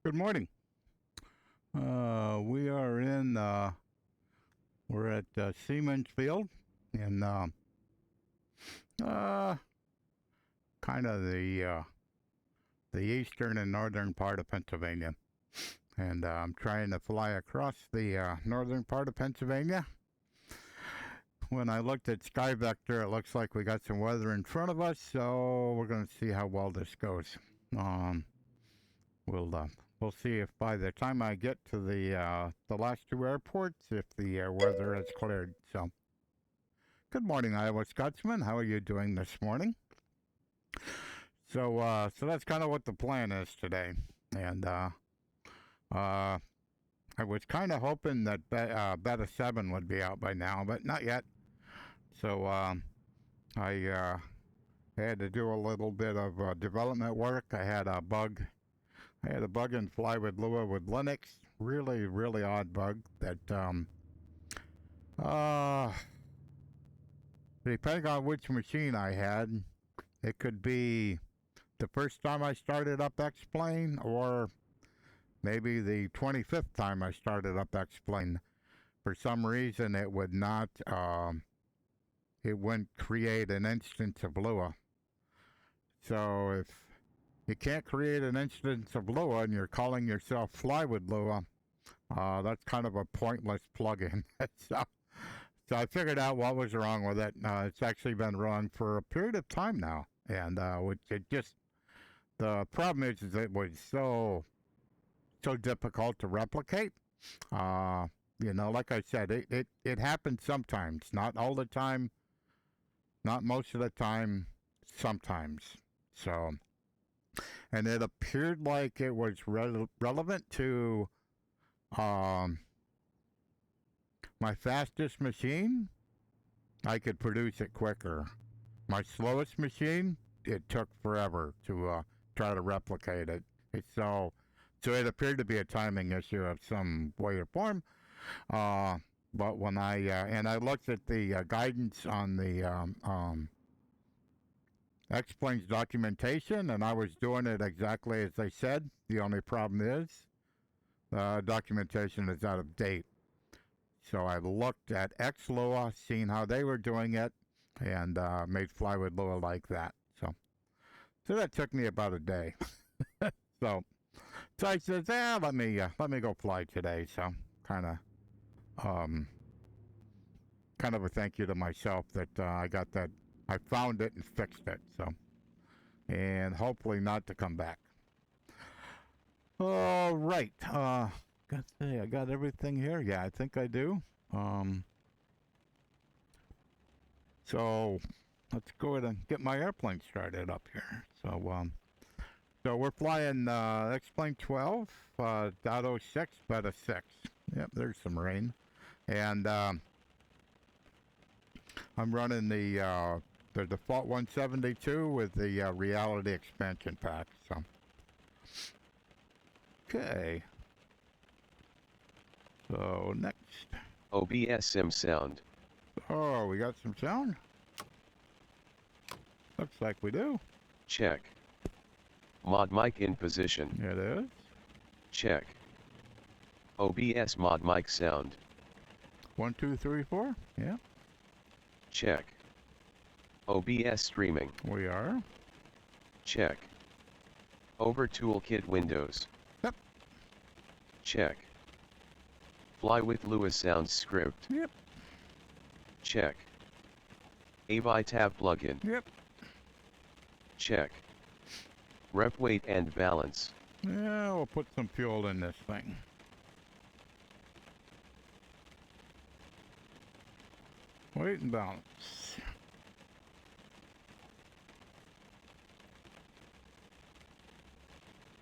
Good morning. We are in, we're at Siemens Field in uh, kind of the eastern and northern part of Pennsylvania. And I'm trying to fly across the northern part of Pennsylvania. When I looked at Sky Vector, it looks like we got some weather in front of us, so we're going to see how well this goes. We'll see if by the time I get to the last two airports, if the weather has cleared. So, good morning, Iowa Scotsman. How are you doing this morning? So that's kind of what the plan is today, and I was kind of hoping that Beta 7 would be out by now, but not yet. So I had to do a little bit of development work. I had a bug in Fly with Lua with Linux. Really odd bug that depending on which machine I had, it could be the first time I started up X-Plane or maybe the 25th time I started up X-Plane. For some reason, it would not, it wouldn't create an instance of Lua. So if you can't create an instance of Lua and you're calling yourself Fly with Lua, that's kind of a pointless plugin. So I figured out what was wrong with it. It's actually been wrong for a period of time now. And the problem is it was so difficult to replicate. Like I said, it happens sometimes, not all the time, not most of the time, sometimes. So, and it appeared like it was relevant to my fastest machine. I could produce it quicker. My slowest machine, it took forever to try to replicate it. So it appeared to be a timing issue of some way or form. But when I looked at the guidance on the X-Plane's documentation, and I was doing it exactly as they said. The only problem is documentation is out of date. So I looked at XLua, seen how they were doing it, and made Fly with Lua like that. So that took me about a day. So I said, let me go fly today. So kind of a thank you to myself that I got that. I found it and fixed it. So, and hopefully not to come back. All right. I got everything here. Yeah, I think I do. So let's go ahead and get my airplane started up here. So we're flying X-Plane 12, .06, Beta 6. Yep, there's some rain. And I'm running the default 172 with the reality expansion pack. So, okay. So next. OBS sim sound. Oh, we got some sound? Looks like we do. Check. Mod mic in position. It is. Check. OBS mod mic sound. 1, 2, 3, 4. Yeah. Check. OBS streaming. We are. Check. Over toolkit windows. Yep. Check. Fly with Lua sound script. Yep. Check. AVI tab plugin. Yep. Check. Rep weight and balance. Yeah, we'll put some fuel in this thing. Weight and balance.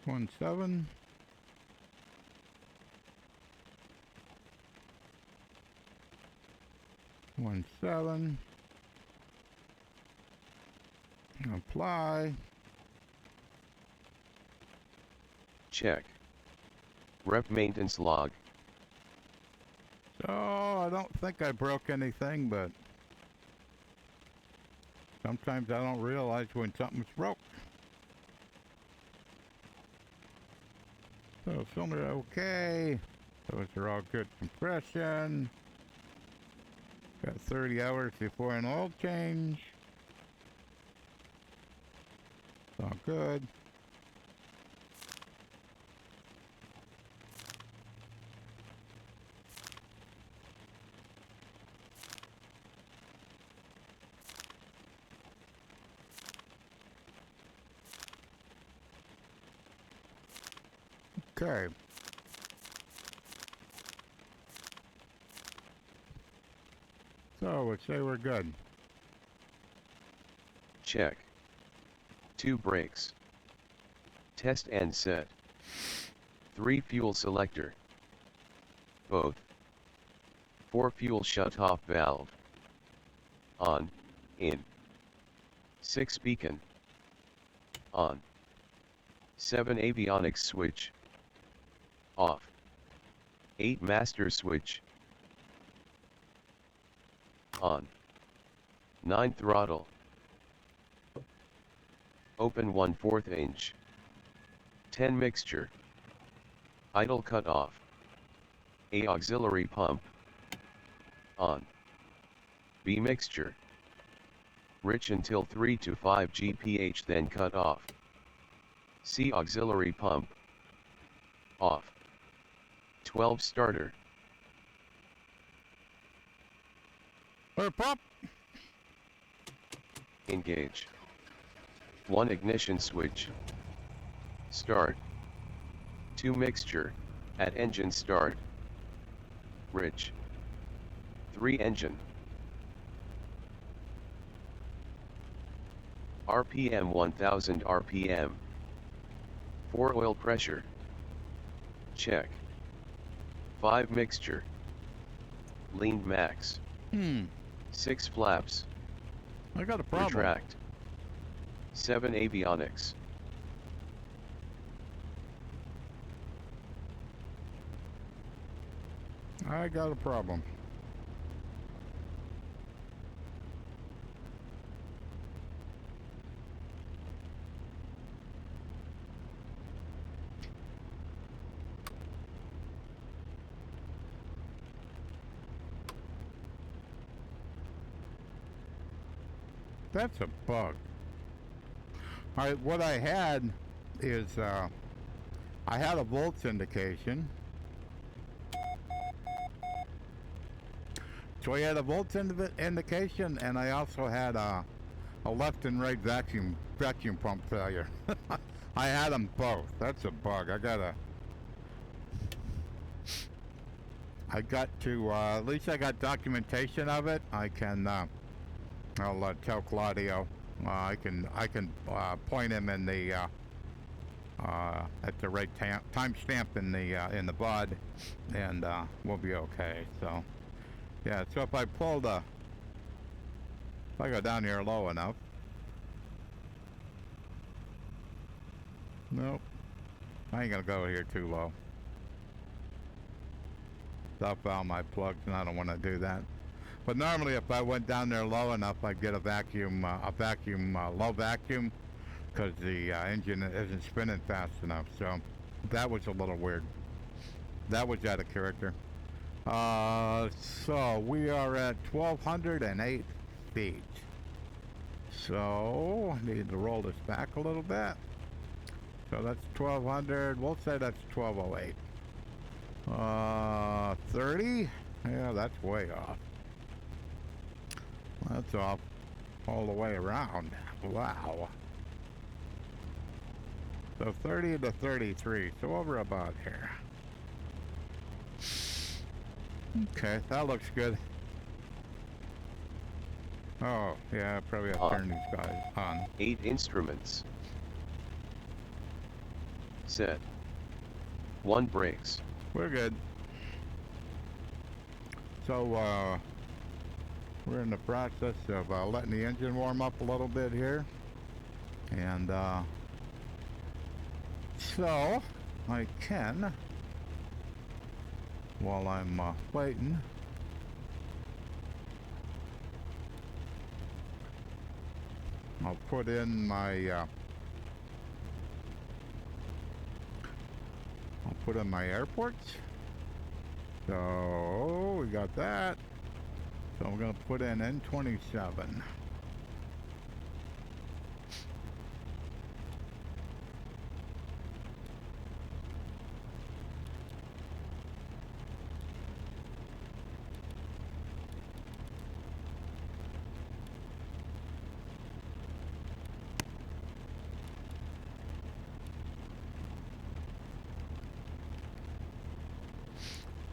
One 7. One 7. Apply. Check. Rep maintenance log. So I don't think I broke anything, but sometimes I don't realize when something's broke. So So cylinder okay. Those are all good compression. Got 30 hours before an oil change. It's all good. Okay. So we'd say we're good. Check. 2 brakes. Test and set. 3 fuel selector. Both. 4 fuel shut-off valve. On, in. 6 beacon. On. 7 avionics switch. Off. 8 master switch. On. 9 throttle. Open 1/4 inch. 10 mixture. Idle cut off. A auxiliary pump. On. B mixture. Rich until 3 to 5 GPH then cut off. C auxiliary pump. Off. 12 starter. Pop. Engage. 1 ignition switch. Start. 2 mixture, at engine start. Rich. 3 engine. RPM 1000 RPM. 4 oil pressure. Check. 5 mixture. Leaned max. 6 flaps. I got a problem. Retract. 7 avionics. I got a problem. That's a bug. Alright, what I had is, I had a volts indication. So I had a volts indication, and I also had a left and right vacuum pump failure. I had them both. That's a bug. I got to, at least I got documentation of it. I can, I'll tell Claudio. I can point him in the at the right timestamp in the bud, and we'll be okay. So yeah. So if I go down here low enough. Nope. I ain't gonna go here too low. Stop valve my plugs, and I don't want to do that. But normally, if I went down there low enough, I'd get a low vacuum, because the engine isn't spinning fast enough. So that was a little weird. That was out of character. So we are at 1,208 feet. So I need to roll this back a little bit. So that's 1,200. We'll say that's 1,208. 30. Yeah, that's way off. That's off all the way around. Wow. So 30 to 33. So over about here. Okay, that looks good. Oh, yeah, I probably have to turn these guys on. 8 instruments. Set. 1 brakes. We're good. So, we're in the process of letting the engine warm up a little bit here. And, so, I can, while I'm waiting, I'll put in my put in my airports. So we got that. So I'm gonna put in N27.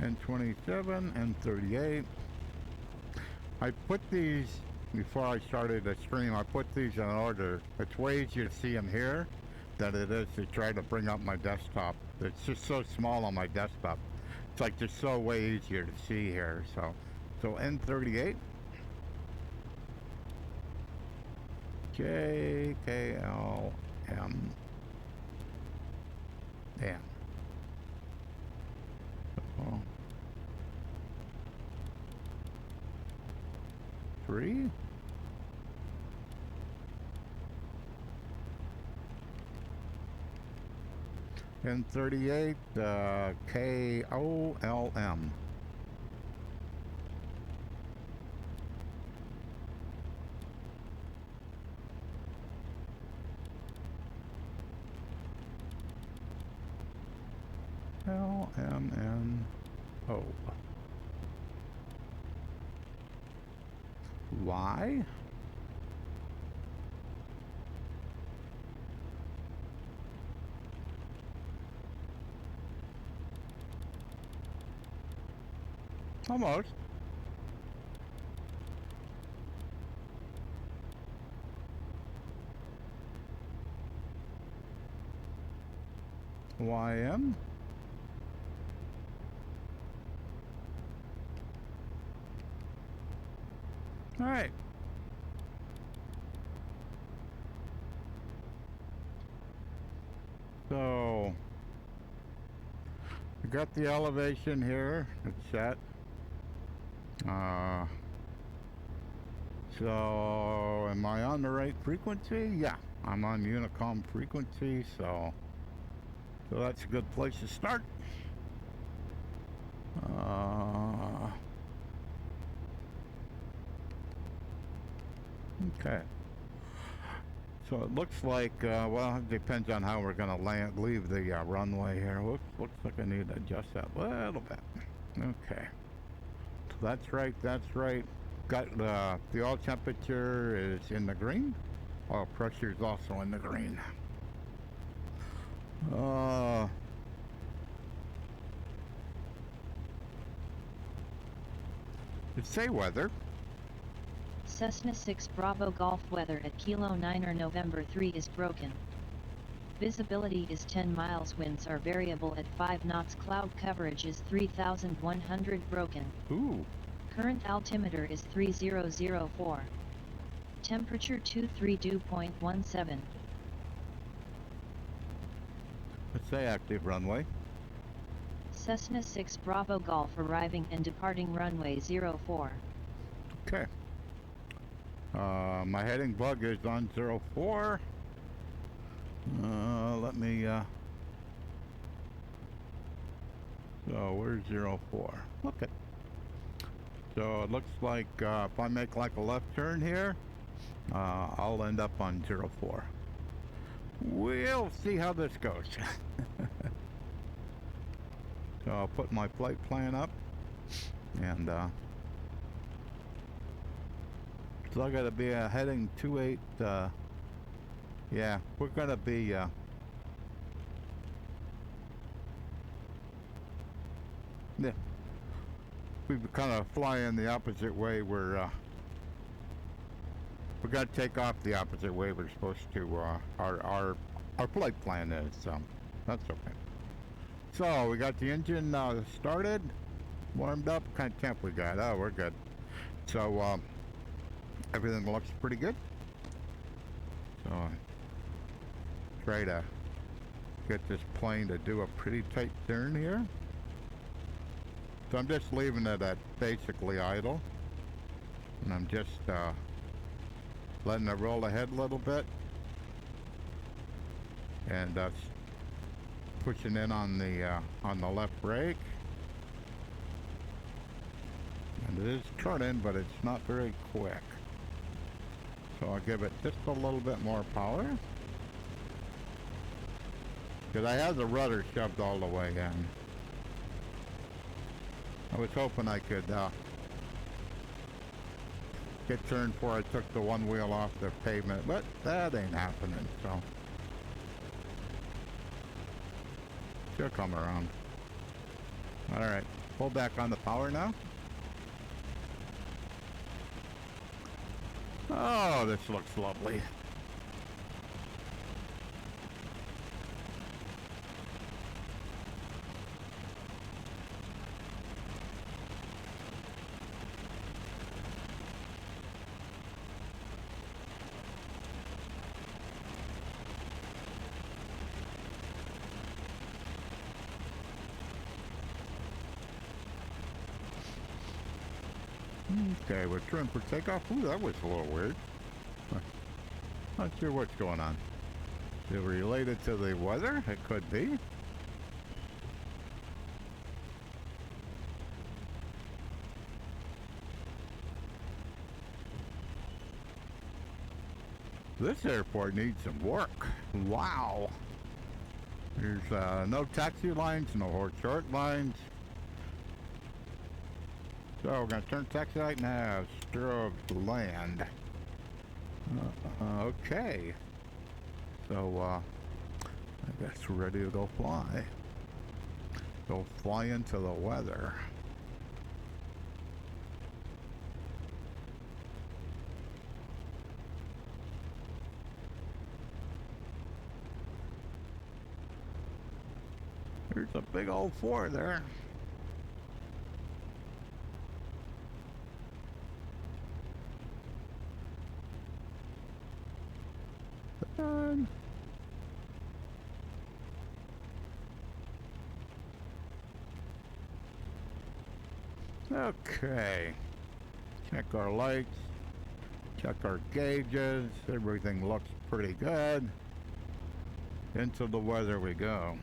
N27 and 38. I put these before I started the stream. I put these in order. It's way easier to see them here than it is to try to bring up my desktop. It's just so small on my desktop. It's like just so way easier to see here. So N38. JKLM. N. Oh. 3. And 38, KOLM. LMNO. Y. Almost. YM. All right. So we got the elevation here. It's set. So am I on the right frequency? Yeah, I'm on Unicom frequency, so that's a good place to start. Okay. So it looks like, well, it depends on how we're going to leave the runway here. Whoops, looks like I need to adjust that a little bit. Okay. So that's right, that's right. Got the oil temperature is in the green. Oil pressure is also in the green. Let's say weather. Cessna 6 Bravo Golf weather at Kilo 9 November 3 is broken. Visibility is 10 miles. Winds are variable at 5 knots. Cloud coverage is 3,100 broken. Ooh. Current altimeter is 3004. Temperature 23°.17. Let's say active runway. Cessna 6 Bravo Golf arriving and departing runway 04. Okay. My heading bug is on 04. Let me, so where's 04? Okay. So it looks like if I make like a left turn here, I'll end up on 04. We'll see how this goes. So I'll put my flight plan up, and so I gotta be heading 28, yeah, we're gonna be, yeah, we kind of fly in the opposite way. We're gonna take off the opposite way we're supposed to, our flight plan is, so that's okay. So we got the engine started, warmed up. What kind of temp we got? Oh, we're good. So everything looks pretty good. So try to get this plane to do a pretty tight turn here. So I'm just leaving it at basically idle, and I'm just letting it roll ahead a little bit, and pushing in on the left brake. And it is turning, but it's not very quick. So I'll give it just a little bit more power. Because I have the rudder shoved all the way in. I was hoping I could get turned before I took the one wheel off the pavement, but that ain't happening, so. She'll come around. Alright, pull back on the power now. Oh, this looks lovely. Okay, we're trimmed for takeoff. Ooh, that was a little weird. Not sure what's going on. Is it related to the weather? It could be. This airport needs some work. Wow. There's no taxi lines, no short lines. So we're going to turn taxi light now. Strobe land. Okay. So, I guess we're ready to go fly. Go fly into the weather. There's a big old 4 there. Okay, check our lights, check our gauges, everything looks pretty good. Into the weather we go.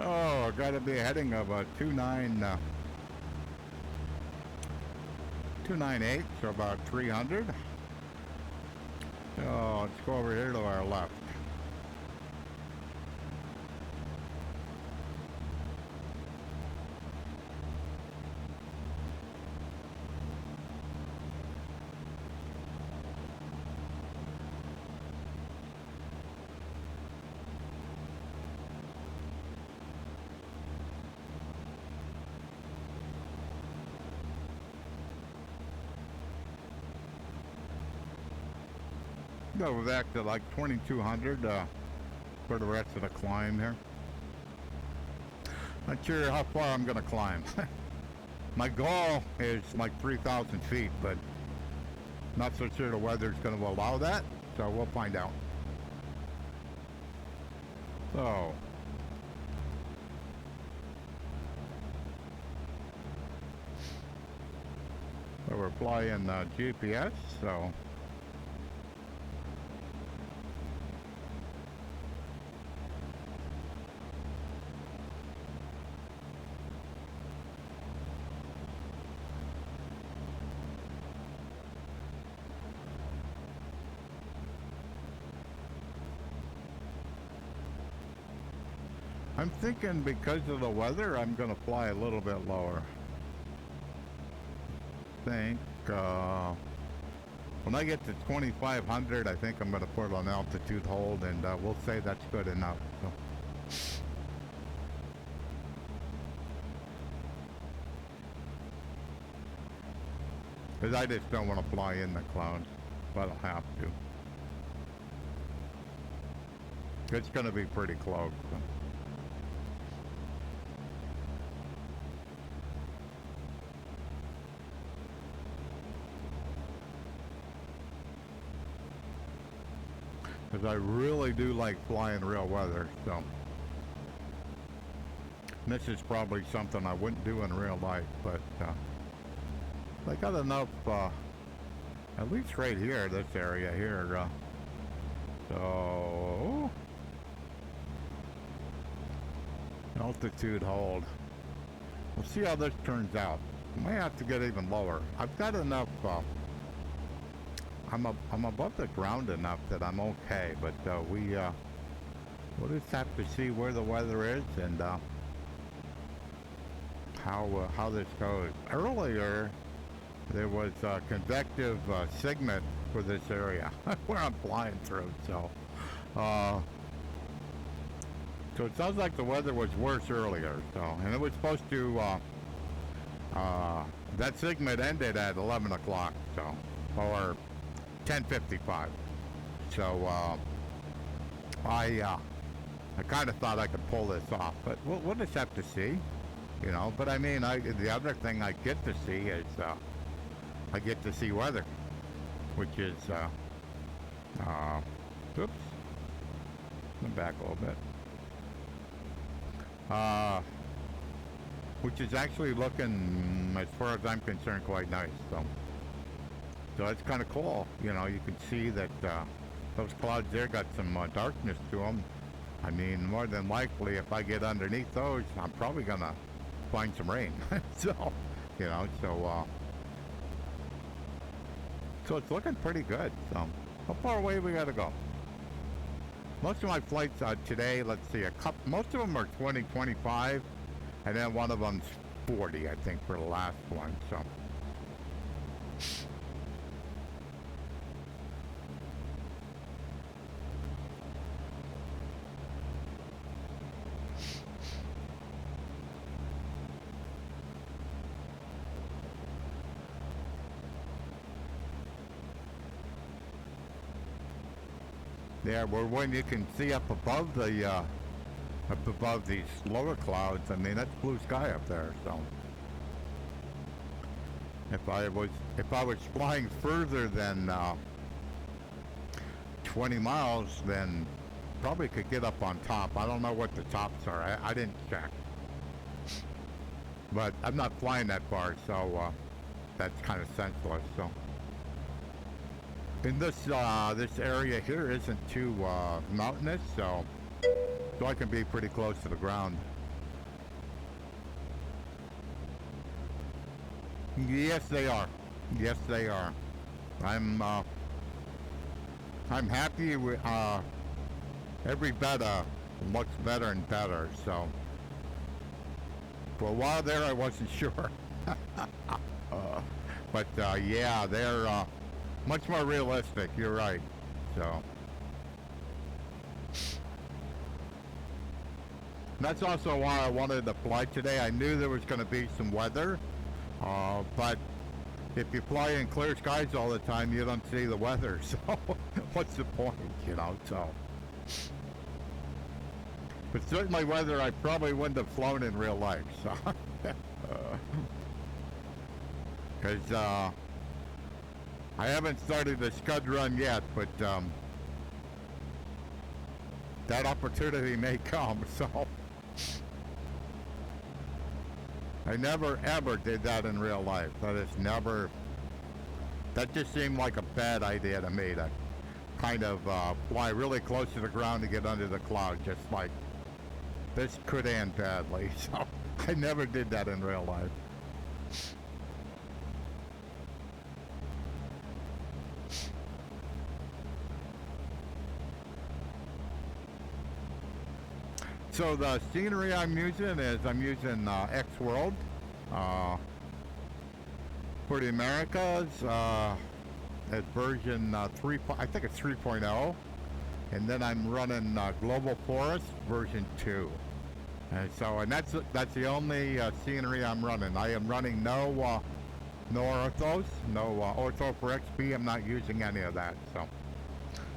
Oh, got to be heading of a 298, so about 300. Oh, let's go over here to our left. Go back to like 2200 for the rest of the climb here. Not sure how far I'm gonna climb. My goal is like 3,000 feet, but not so sure the weather's gonna allow that, so we'll find out. So we're flying GPS, so I'm thinking because of the weather, I'm going to fly a little bit lower. think, when I get to 2,500, I think I'm going to put on altitude hold, and we'll say that's good enough. So. Because I just don't want to fly in the clouds, but I'll have to. It's going to be pretty close. So. Because I really do like flying real weather, so. And this is probably something I wouldn't do in real life, but I got enough, at least right here, this area here, so. Altitude hold. We'll see how this turns out. I may have to get even lower. I've got enough, I'm above the ground enough that I'm okay, but we'll just have to see where the weather is and how this goes. Earlier, there was a convective segment for this area where I'm flying through, so it sounds like the weather was worse earlier. So, and it was supposed to that segment ended at 11 o'clock, so or 10:55. So I kind of thought I could pull this off, but we'll just have to see, you know. But I mean, the other thing I get to see is I get to see weather, which is oops, come back a little bit. Which is actually looking, as far as I'm concerned, quite nice. So it's kind of cool. You know, you can see that those clouds there got some darkness to them. I mean, more than likely, if I get underneath those, I'm probably gonna find some rain. So, you know, so it's looking pretty good. So, how far away we gotta go? Most of my flights today, let's see, most of them are 20, 25, and then one of them's 40, I think, for the last one. So. Yeah, well, when you can see up above these lower clouds, I mean, that's blue sky up there. So, if I was flying further than 20 miles, then probably could get up on top. I don't know what the tops are. I didn't check, but I'm not flying that far, so that's kind of senseless. So. And this area here isn't too mountainous, so I can be pretty close to the ground. Yes, they are. Yes, they are. I'm happy with every beta looks better and better. So for a while there, I wasn't sure, but yeah, they're. Much more realistic, you're right. So that's also why I wanted to fly today. I knew there was going to be some weather, but if you fly in clear skies all the time, you don't see the weather. So what's the point, you know? So, but certainly weather I probably wouldn't have flown in real life. So because I haven't started the Scud run yet, but that opportunity may come, so I never ever did that in real life. That just seemed like a bad idea to me, to kind of fly really close to the ground to get under the cloud, just like this could end badly, so I never did that in real life. So the scenery I'm using is X World. For the Americas, at version 3, I think it's 3.0, and then I'm running Global Forest version 2. And so, and that's the only scenery I'm running. I am running no orthos, no ortho for XP. I'm not using any of that. So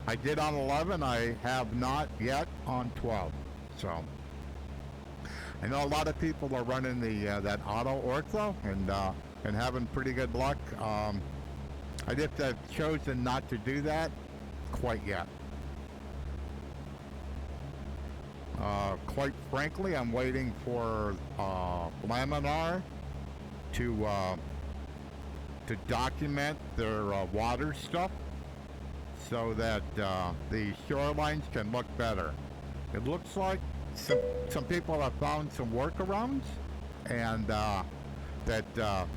I did on 11. I have not yet on 12. So I know a lot of people are running the that auto ortho and having pretty good luck. I just have chosen not to do that quite yet. Quite frankly, I'm waiting for Laminar to document their water stuff so that the shorelines can look better. It looks like some people have found some workarounds, and that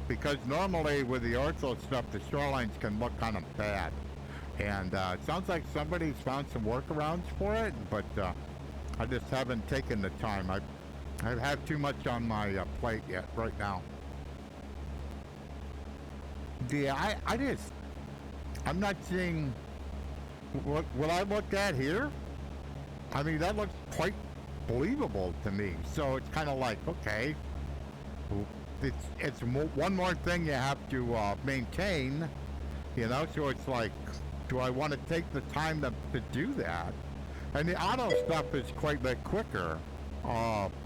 because normally with the ortho stuff, the shorelines can look kind of bad, and it sounds like somebody's found some workarounds for it, but I just haven't taken the time. I have too much on my plate yet right now. Yeah, I'm not seeing what I looked at here. I mean, that looks quite believable to me. So it's kind of like, okay, it's one more thing you have to maintain, you know. So it's like, do I want to take the time to do that? And the auto stuff is quite a bit quicker.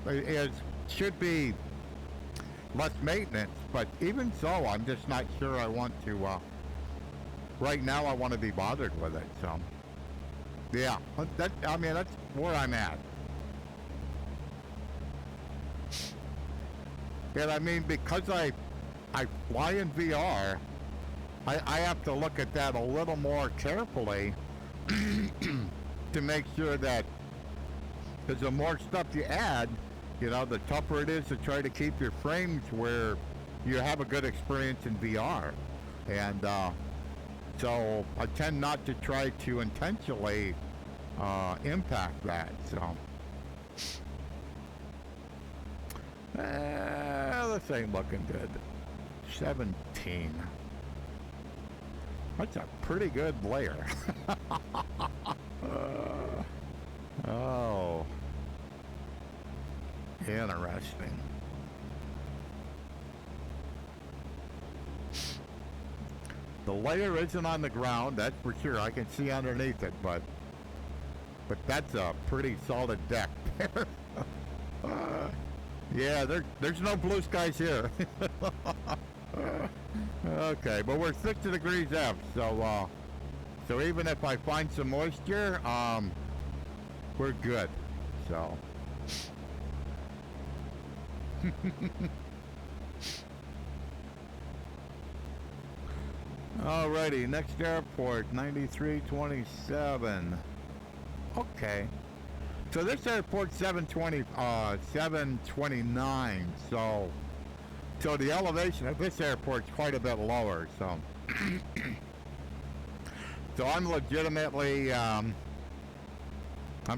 It should be less maintenance, but even so, I'm just not sure I want to. Right now, I want to be bothered with it. So, yeah, I mean, that's where I'm at. And I mean, because I fly in VR, I have to look at that a little more carefully to make sure that, because the more stuff you add, you know, the tougher it is to try to keep your frames where you have a good experience in VR. And so I tend not to try to intentionally impact that. So this ain't looking good. 17. That's a pretty good layer. Oh, interesting. The layer isn't on the ground, that's for sure. I can see underneath it, but that's a pretty solid deck. Yeah, there's no blue skies here. Okay, but we're 60 degrees F, so even if I find some moisture, we're good. So alrighty, next airport, 9327. Okay, so this airport's 729. So the elevation of this airport's quite a bit lower. So so I'm legitimately I'm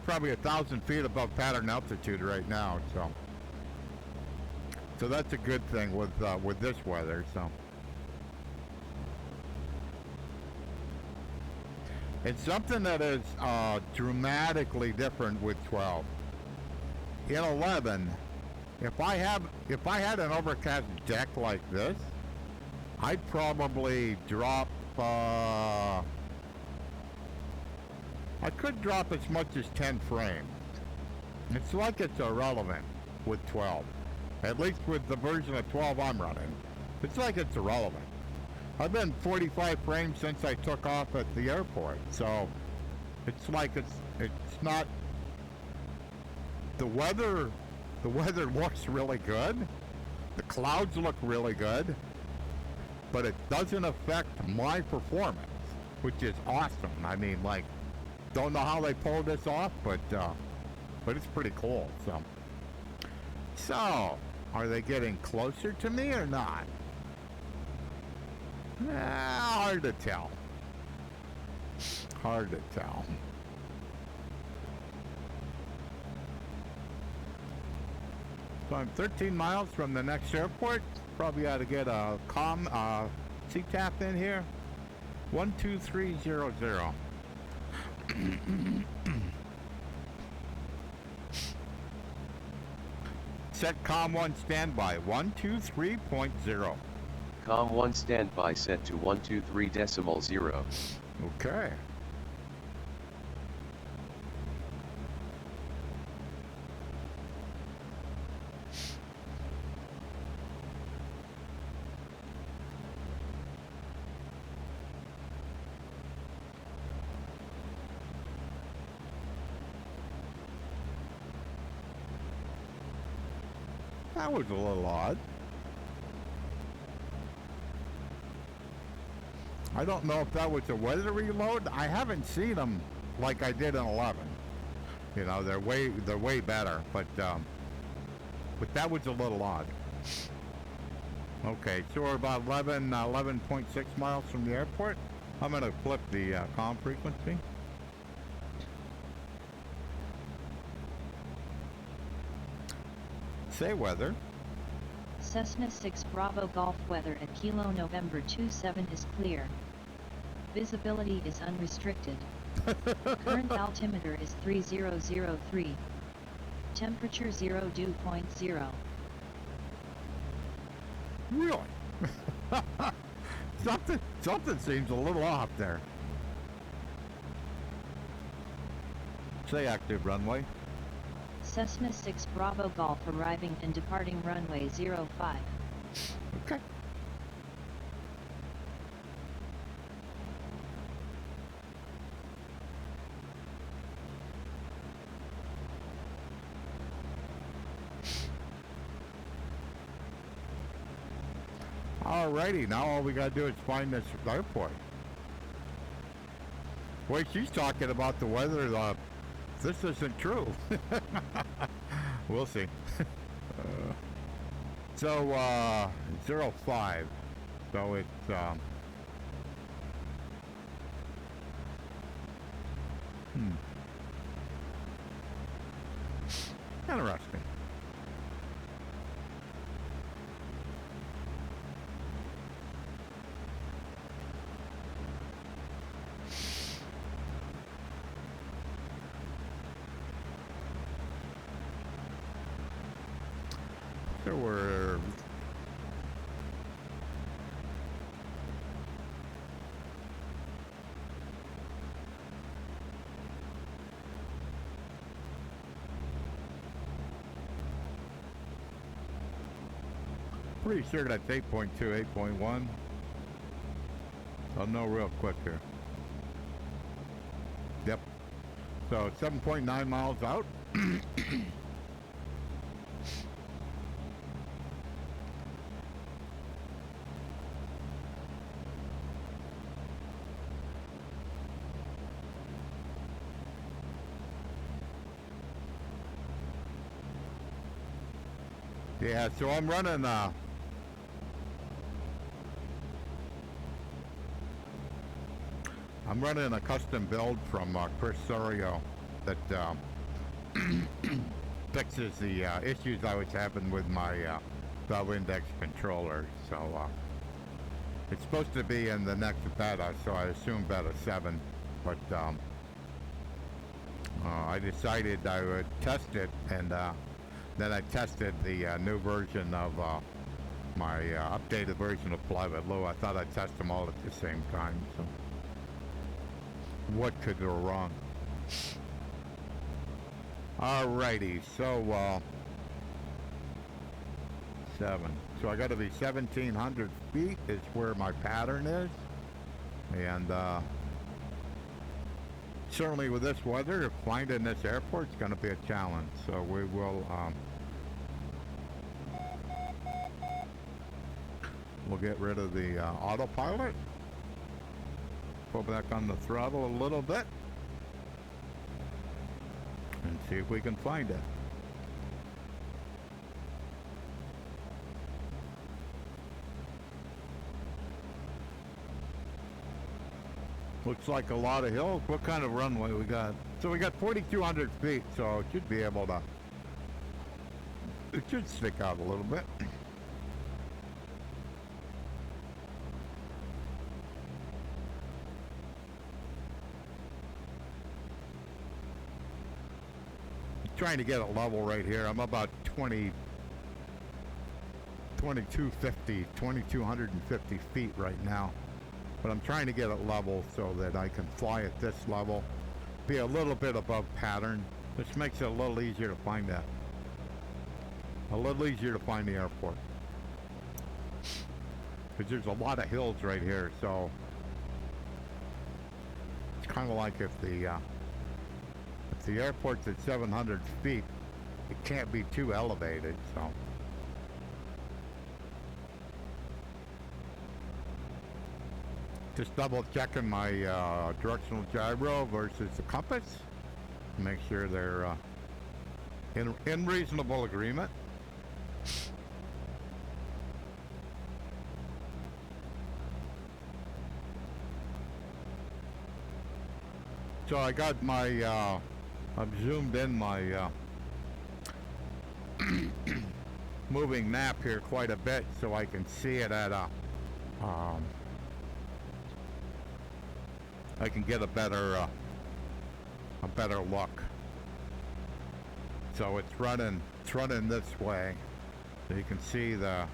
probably 1,000 feet above pattern altitude right now. So that's a good thing with this weather. So it's something that is dramatically different with 12. In 11, if I had an overcast deck like this, I'd probably drop. I could drop as much as 10 frames. It's like it's irrelevant with 12. At least with the version of 12 I'm running. It's like it's irrelevant. I've been 45 frames since I took off at the airport. So it's like it's not. The weather looks really good. The clouds look really good. But it doesn't affect my performance, which is awesome. I mean, like, don't know how they pulled this off, but it's pretty cool. So are they getting closer to me or not? Hard to tell. Hard to tell. So I'm 13 miles from the next airport. Probably ought to get a CTAP in here. 12300. Set COM1 standby 123.0. COM1 standby set to 123.0. Okay. That was a little odd. I don't know if that was a weather reload. I haven't seen them like I did in 11. You know, they're way better, but that was a little odd. Okay, so we're about 11.6 miles from the airport. I'm gonna flip the comm frequency. Say weather. Cessna 6 Bravo Golf weather at Kilo November 27 is clear. Visibility is unrestricted. Current altimeter is 3003. Temperature 0 dew point 0. Really? something seems a little off there. Say active runway. Cessna 6 Bravo Golf arriving and departing runway 05. Okay. Alrighty, now all we gotta do is find this airport. Wait, she's talking about the weather. This isn't true. We'll see. So 05. So it's interesting. So we're pretty sure that's 8.2, 8.1. I'll know real quick here. Yep. So 7.9 miles out. Yeah, so I'm running a custom build from Chris Sorio that fixes the issues I was having with my valve index controller. So it's supposed to be in the next beta, so I assume beta 7, but I decided I would test it, and then I tested the new version of my updated version of FlyWithLou. I thought I'd test them all at the same time. So what could go wrong? Alrighty, so 7. So I got to be 1,700 feet is where my pattern is, and certainly with this weather, finding this airport is going to be a challenge. So we will we'll get rid of the autopilot. Pull back on the throttle a little bit and see if we can find it. Looks like a lot of hills. What kind of runway we got? So we got 4,200 feet, so it should be able to, it should stick out a little bit. trying to get it level right here. I'm about 2250 feet right now. But I'm trying to get it level so that I can fly at this level, be a little bit above pattern. This makes it a little easier to find that. A little easier to find the airport. Because there's a lot of hills right here, so it's kind of like if the airport's at 700 feet, it can't be too elevated, so. Just double checking my directional gyro versus the compass. Make sure they're in reasonable agreement. So I got my, I've zoomed in my moving map here quite a bit so I can see it at a, I can get a better look. So it's running this way. So you can see I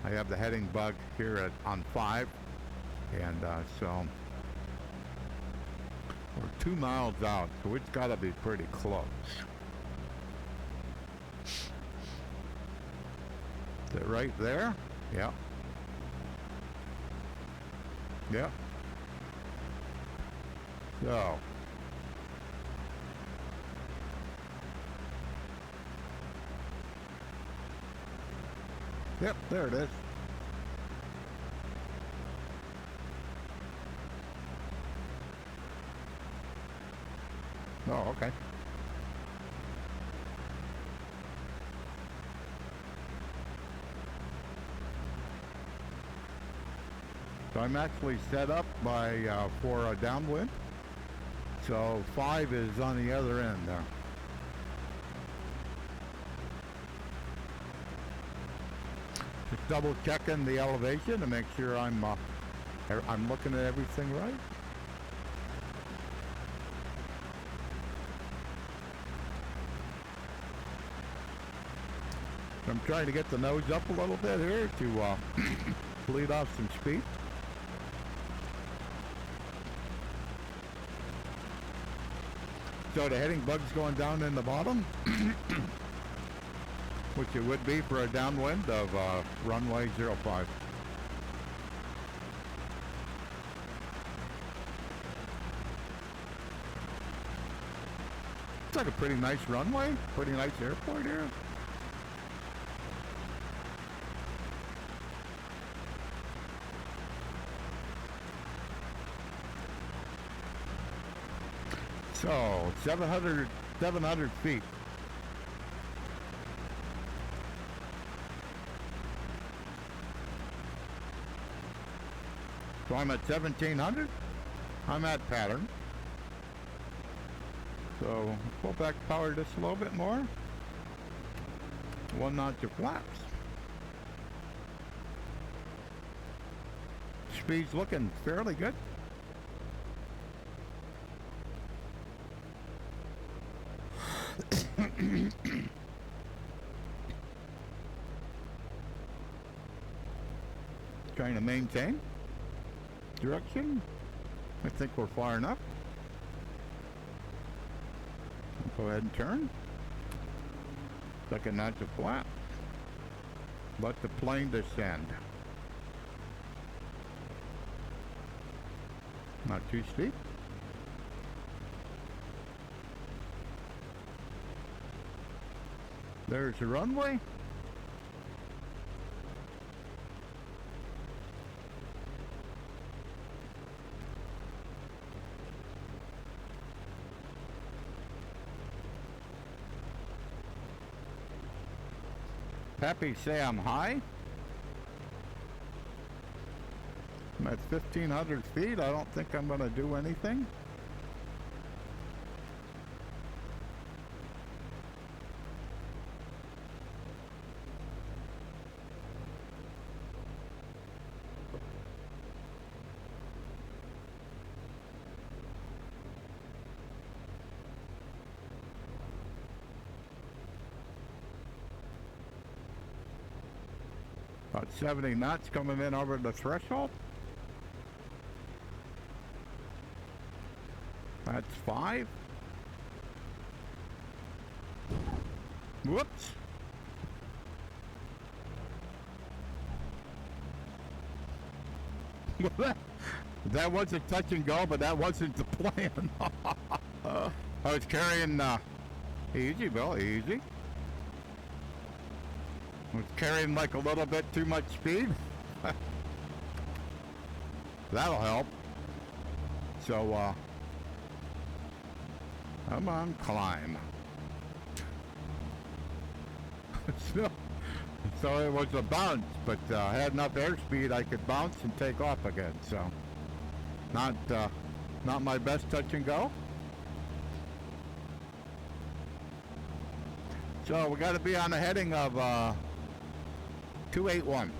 have the heading bug here on 5, and so we're 2 miles out, so it's got to be pretty close. Is it right there? Yeah. Yeah. So. Yep, there it is. Oh, okay. So I'm actually set up for a downwind. So 5 is on the other end there. Just double checking the elevation to make sure I'm looking at everything right. I'm trying to get the nose up a little bit here to bleed off some speed. So the heading bug's going down in the bottom, which it would be for a downwind of runway 05. It's like a pretty nice runway, pretty nice airport here. So 700 feet. So I'm at 1700. I'm at pattern. So pull back power just a little bit more. 1 notch of flaps. Speed's looking fairly good. Trying to maintain direction. I think we're far enough. Go ahead and turn. Second notch of flap. Let the plane descend. Not too steep. There's the runway. Happy say I'm high. I'm at 1,500 feet. I don't think I'm going to do anything. About 70 knots coming in over the threshold. That's 5. Whoops. That wasn't touch and go, but that wasn't the plan. I was carrying, easy, Bill, easy. I was carrying like a little bit too much speed. That'll help. So, come on, climb. So it was a bounce, but I had enough airspeed I could bounce and take off again. So not my best touch and go. So we got to be on the heading of 281.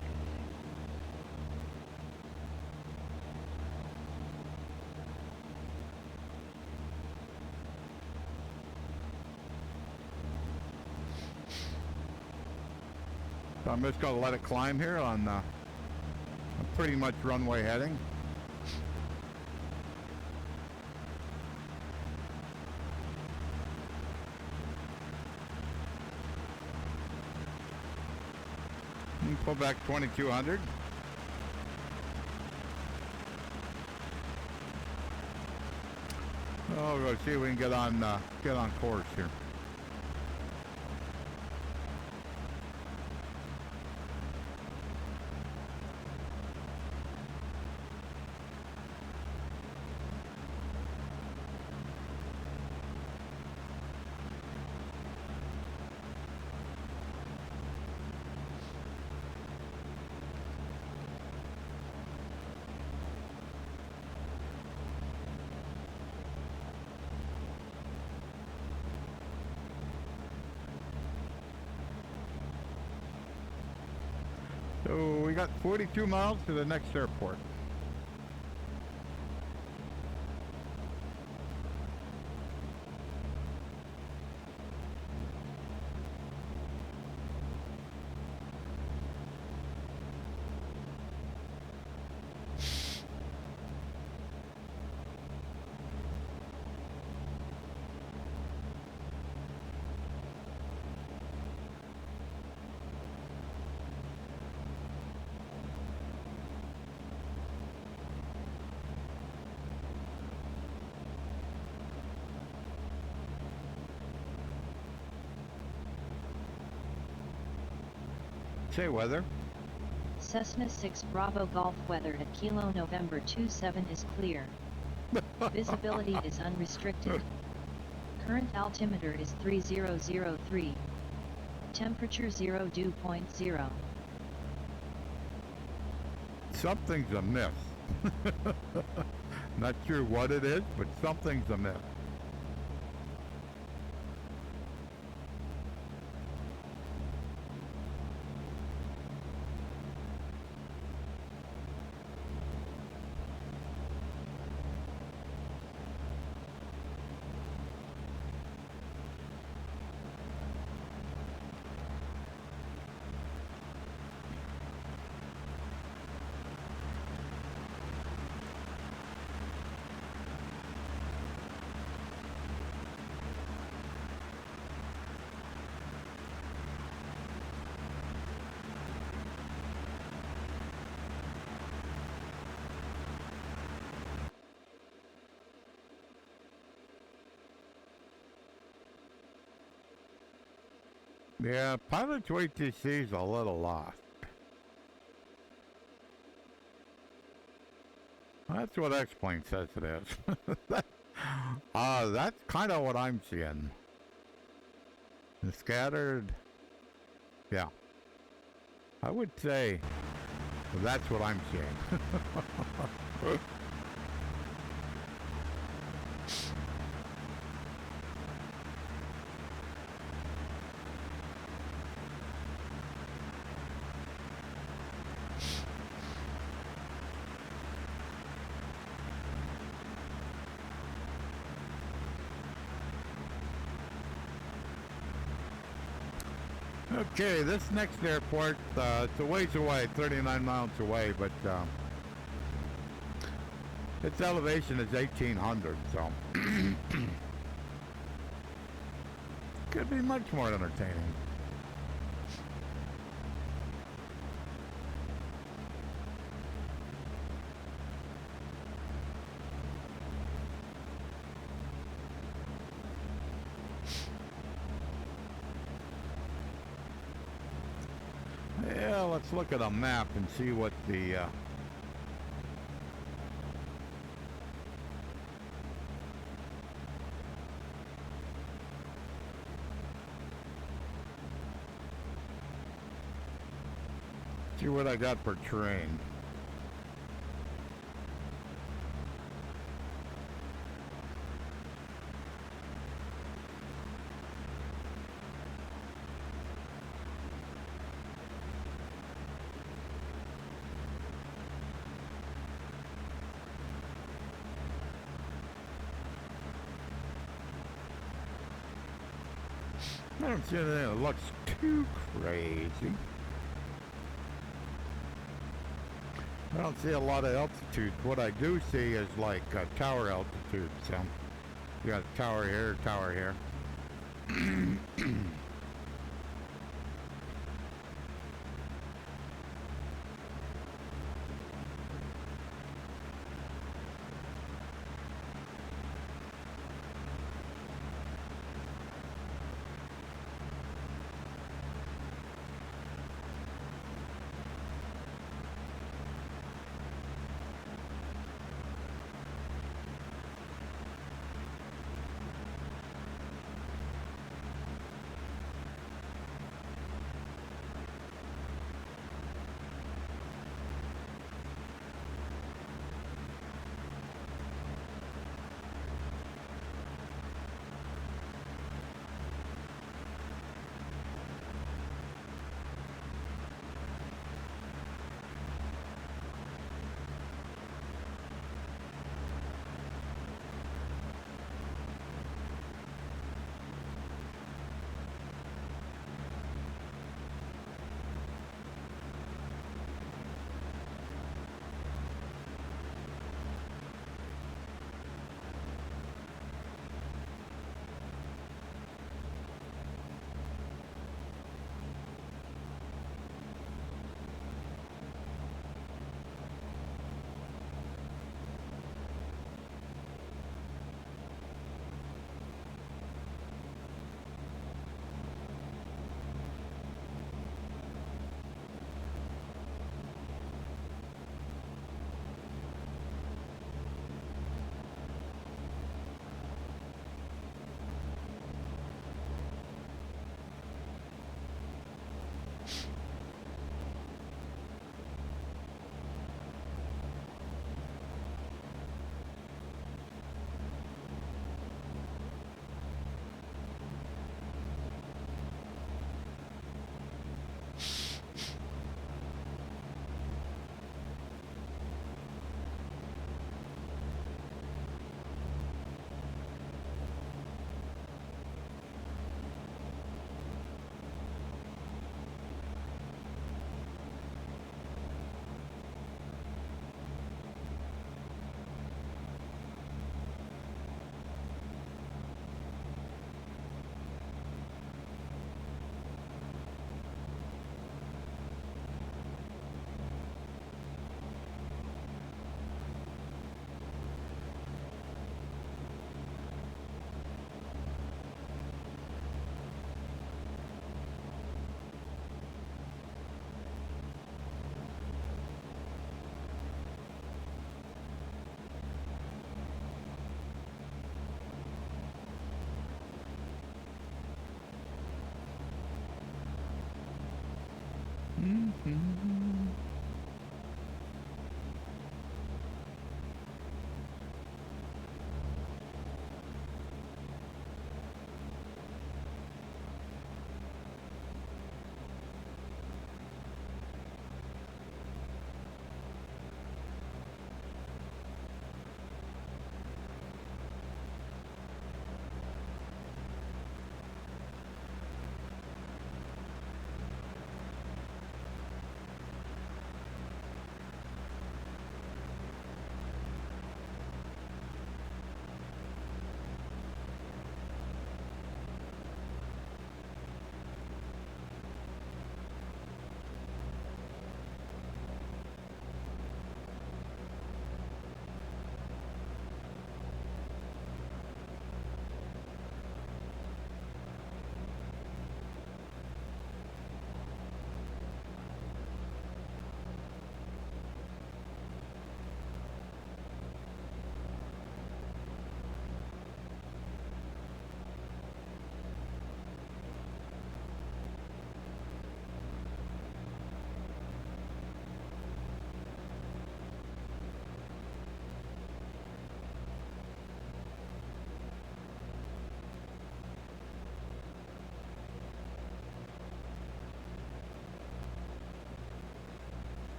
So I'm just going to let it climb here on pretty much runway heading. And pull back 2200. Oh, we'll see if we can get on course here. So we got 42 miles to the next airport. Say weather. Cessna 6 Bravo Golf weather at Kilo November 27 is clear. Visibility is unrestricted. Current altimeter is 3003. Temperature 0 dew point 0. Something's amiss. Not sure what it is, but something's amiss. Yeah, Pilot's WTC is a little lost. That's what X-Plane says it is. That's kind of what I'm seeing. The scattered, yeah. I would say that's what I'm seeing. Okay, this next airport, it's a ways away, 39 miles away, but its elevation is 1,800, so could be much more entertaining. Yeah, let's look at a map and see what the see what I got for terrain. I don't see anything that looks too crazy. I don't see a lot of altitude. What I do see is like tower altitude. So you got tower here, tower here.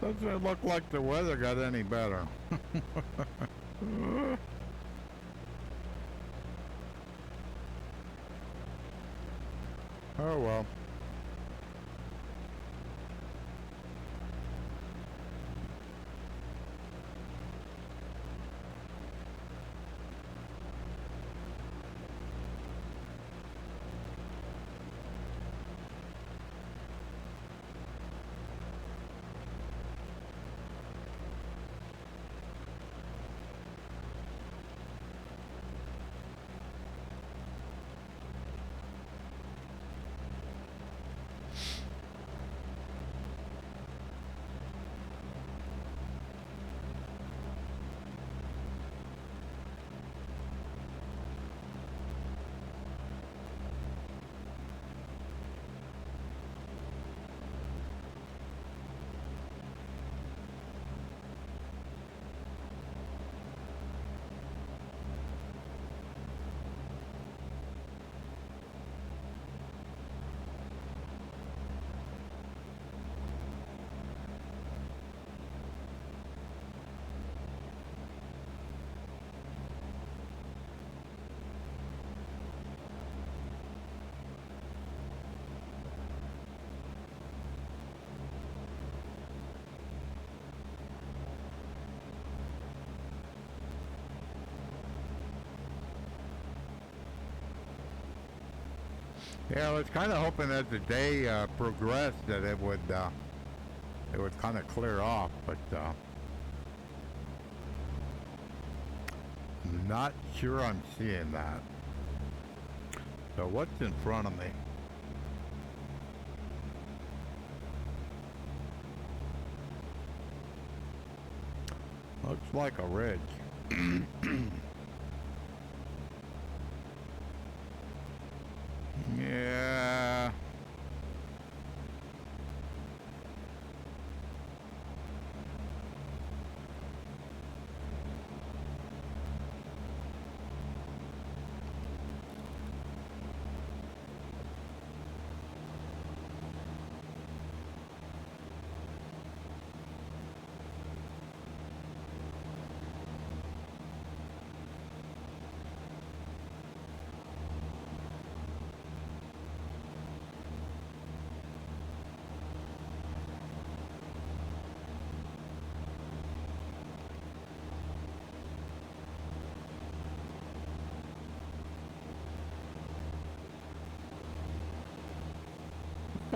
Doesn't look like the weather got any better. Oh well. Yeah, I was kind of hoping as the day progressed that it would kind of clear off, but not sure I'm seeing that. So what's in front of me? Looks like a ridge. Yeah.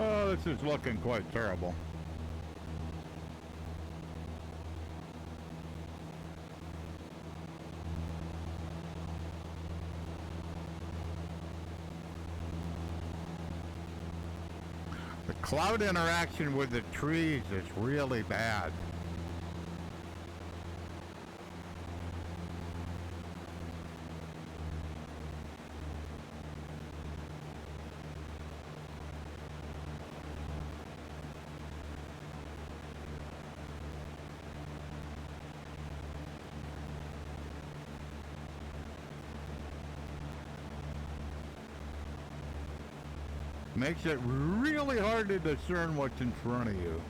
Oh, this is looking quite terrible. The cloud interaction with the trees is really bad. Makes it really hard to discern what's in front of you.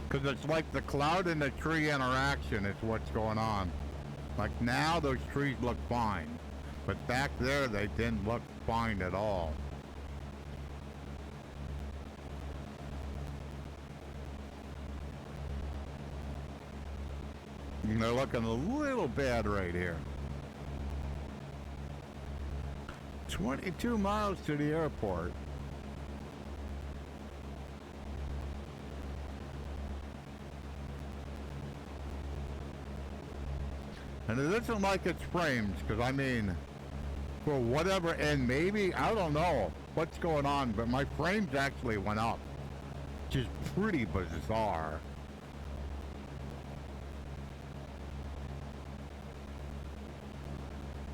Because it's like the cloud and the tree interaction is what's going on. Like now those trees look fine, but back there they didn't look fine at all. And they're looking a little bad right here. 22 miles to the airport. And it isn't like it's frames, because I mean, for whatever, and maybe, I don't know what's going on, but my frames actually went up, which is pretty bizarre.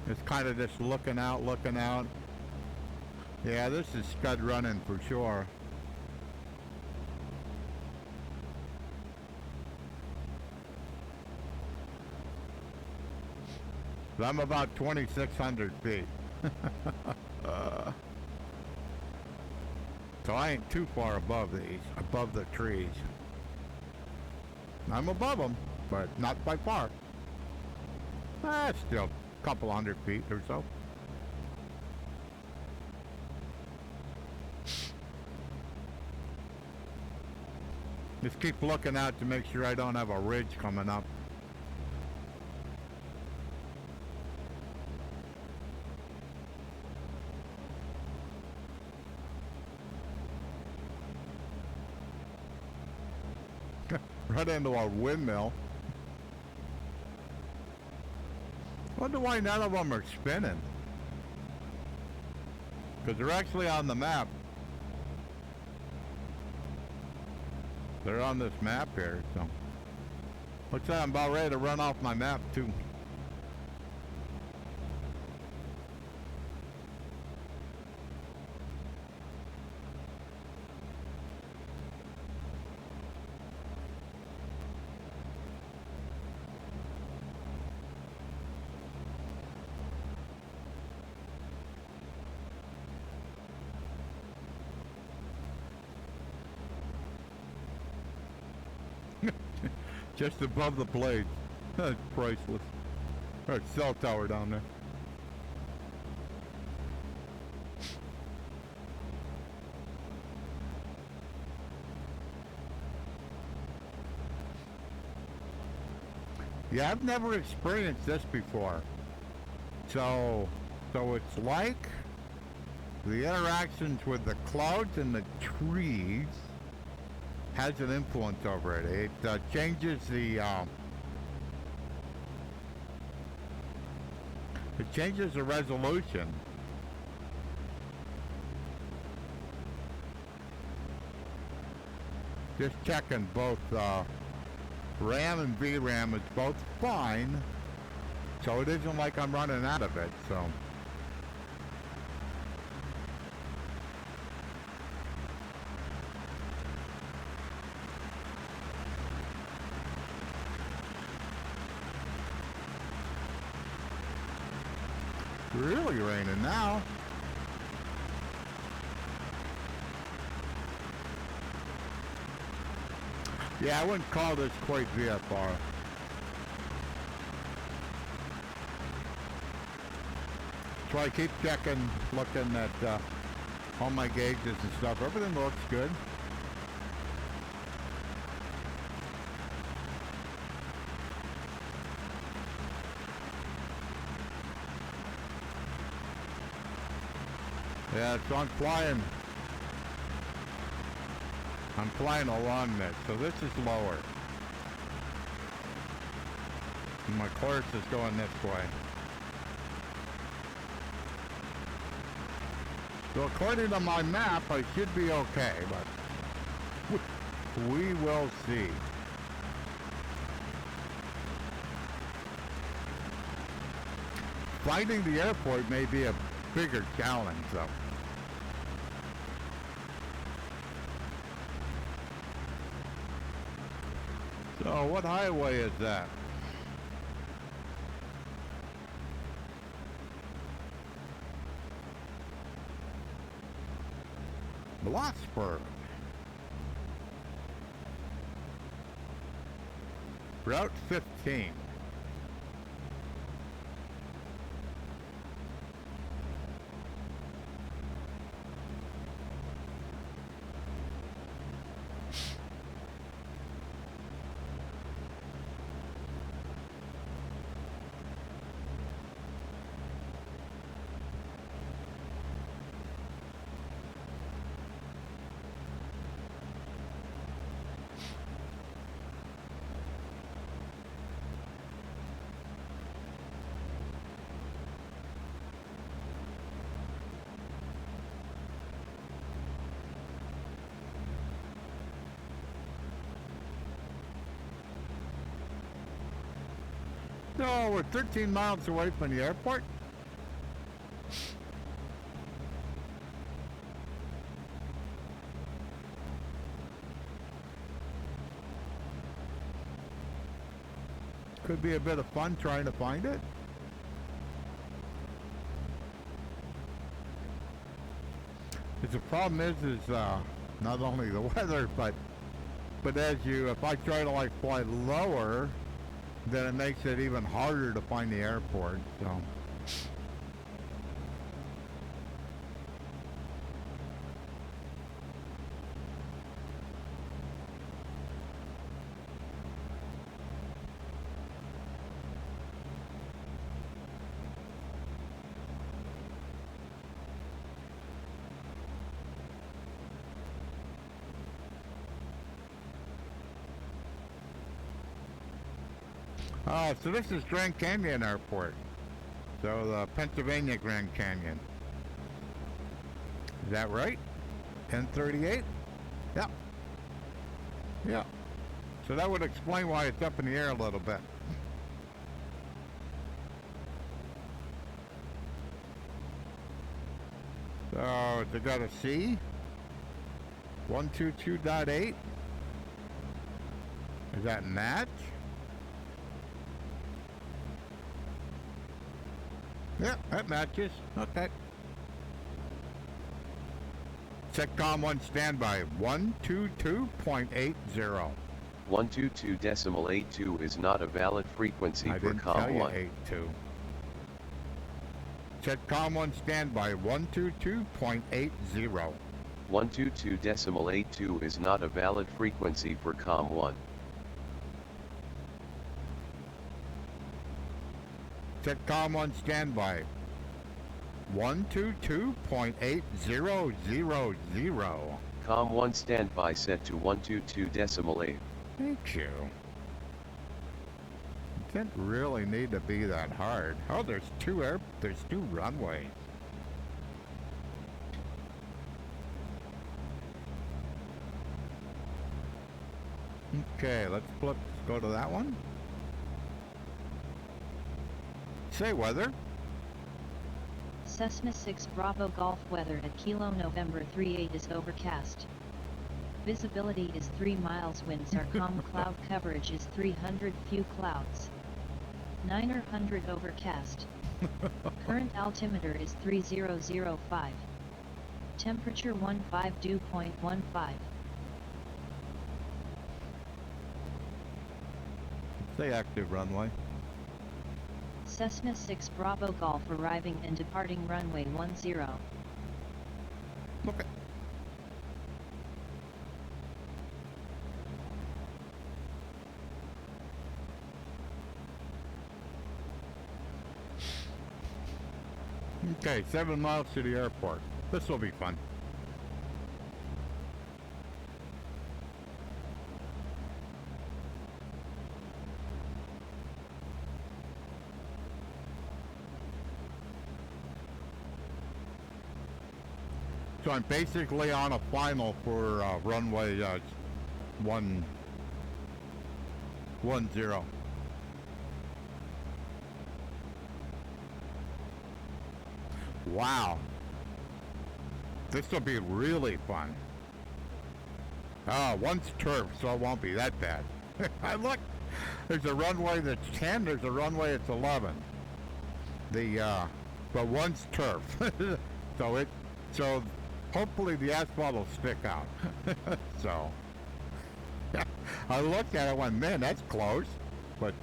It's kind of just looking out. Yeah, this is scud running for sure. I'm about 2,600 feet. So I ain't too far above these, above the trees. I'm above them, but not by far. Still a couple hundred feet or so. Just keep looking out to make sure I don't have a ridge coming up. Right into a windmill. Wonder why none of them are spinning. Because they're actually on the map. They're on this map here, so. Looks like I'm about ready to run off my map too. Just above the blade. That's priceless. There's a cell tower down there. Yeah, I've never experienced this before. So it's like the interactions with the clouds and the trees has an influence over it. It changes the resolution. Just checking both RAM and VRAM is both fine, so it isn't like I'm running out of it. So. Really raining now. Yeah, I wouldn't call this quite VFR. So I keep checking, looking at all my gauges and stuff. Everything looks good. Yeah, so I'm flying along this, so this is lower. And my course is going this way. So according to my map, I should be okay, but we will see. Finding the airport may be a bigger challenge, though. So what highway is that? Blossburg. Route 15. No, we're 13 miles away from the airport. Could be a bit of fun trying to find it. the problem is not only the weather, but if I try to like fly lower, then it makes it even harder to find the airport. So. Oh, so this is Grand Canyon Airport. So the Pennsylvania Grand Canyon. Is that right? N38? Yeah. Yeah. So that would explain why it's up in the air a little bit. So they got a C. 122.8. Is that match? Yeah, that matches. Okay. Setcom 1 standby. 122.80. 122.82 is not a valid frequency I for didn't tell you COM1. 82. Setcom 1 standby. 122.80. 122.82 is not a valid frequency for COM1. Setcom 1 standby. 122.8000. COM1 standby set to 122.8. Thank you. It didn't really need to be that hard. Oh, there's two runways. Okay, let's go to that one. Say weather. Cessna 6 Bravo Golf weather at Kilo November 38 is overcast. Visibility is 3 miles. Winds are calm. Cloud coverage is 300. Few clouds. 900 overcast. Current altimeter is 3005. Temperature 15 dew point 15. Say active runway. Cessna 6 Bravo Golf arriving and departing runway 10. Okay. Okay, 7 miles to the airport. This will be fun. So I'm basically on a final for runway 110. Wow. This will be really fun. One's turf, so it won't be that bad. I look, there's a runway that's 10, there's a runway that's 11. But one's turf. So hopefully the asphalt will stick out. So, I looked at it and went, man, that's close. But,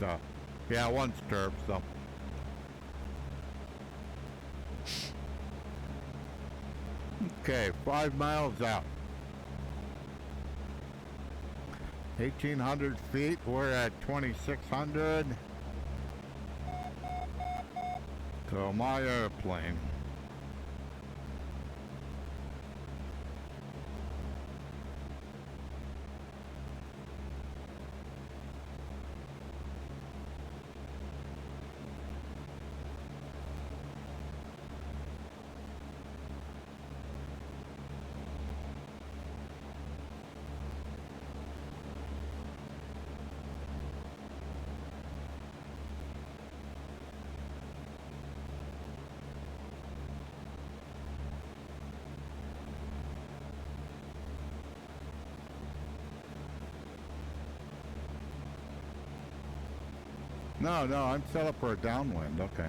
yeah, one's turf, so. Okay, 5 miles out. 1,800 feet, we're at 2,600. So my airplane. No, I'm set up for a downwind, okay.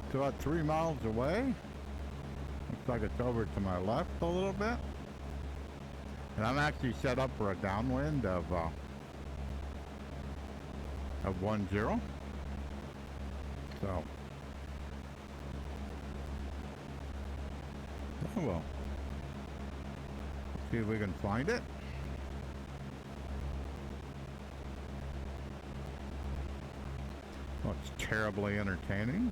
It's about 3 miles away. Looks like it's over to my left a little bit. And I'm actually set up for a downwind of 10. So, oh well. See if we can find it. Oh, it's terribly entertaining.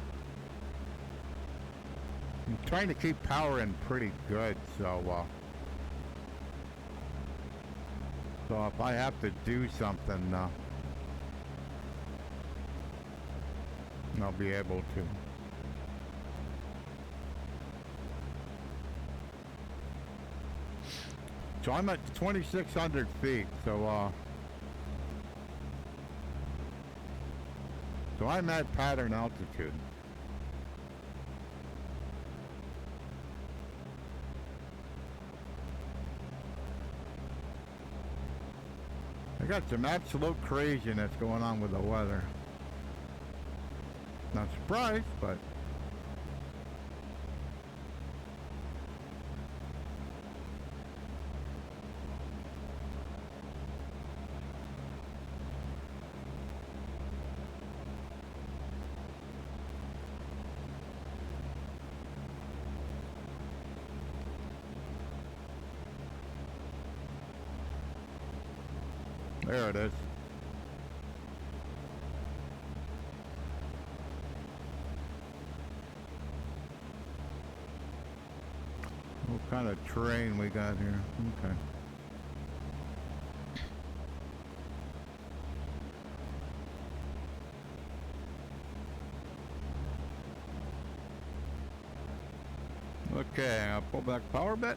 I'm trying to keep power in pretty good, so if I have to do something, I'll be able to. So I'm at 2,600 feet, so I'm at pattern altitude. I got some absolute craziness going on with the weather. Not surprised, but there it is. What kind of terrain we got here? Okay. Okay, I'll pull back power bit.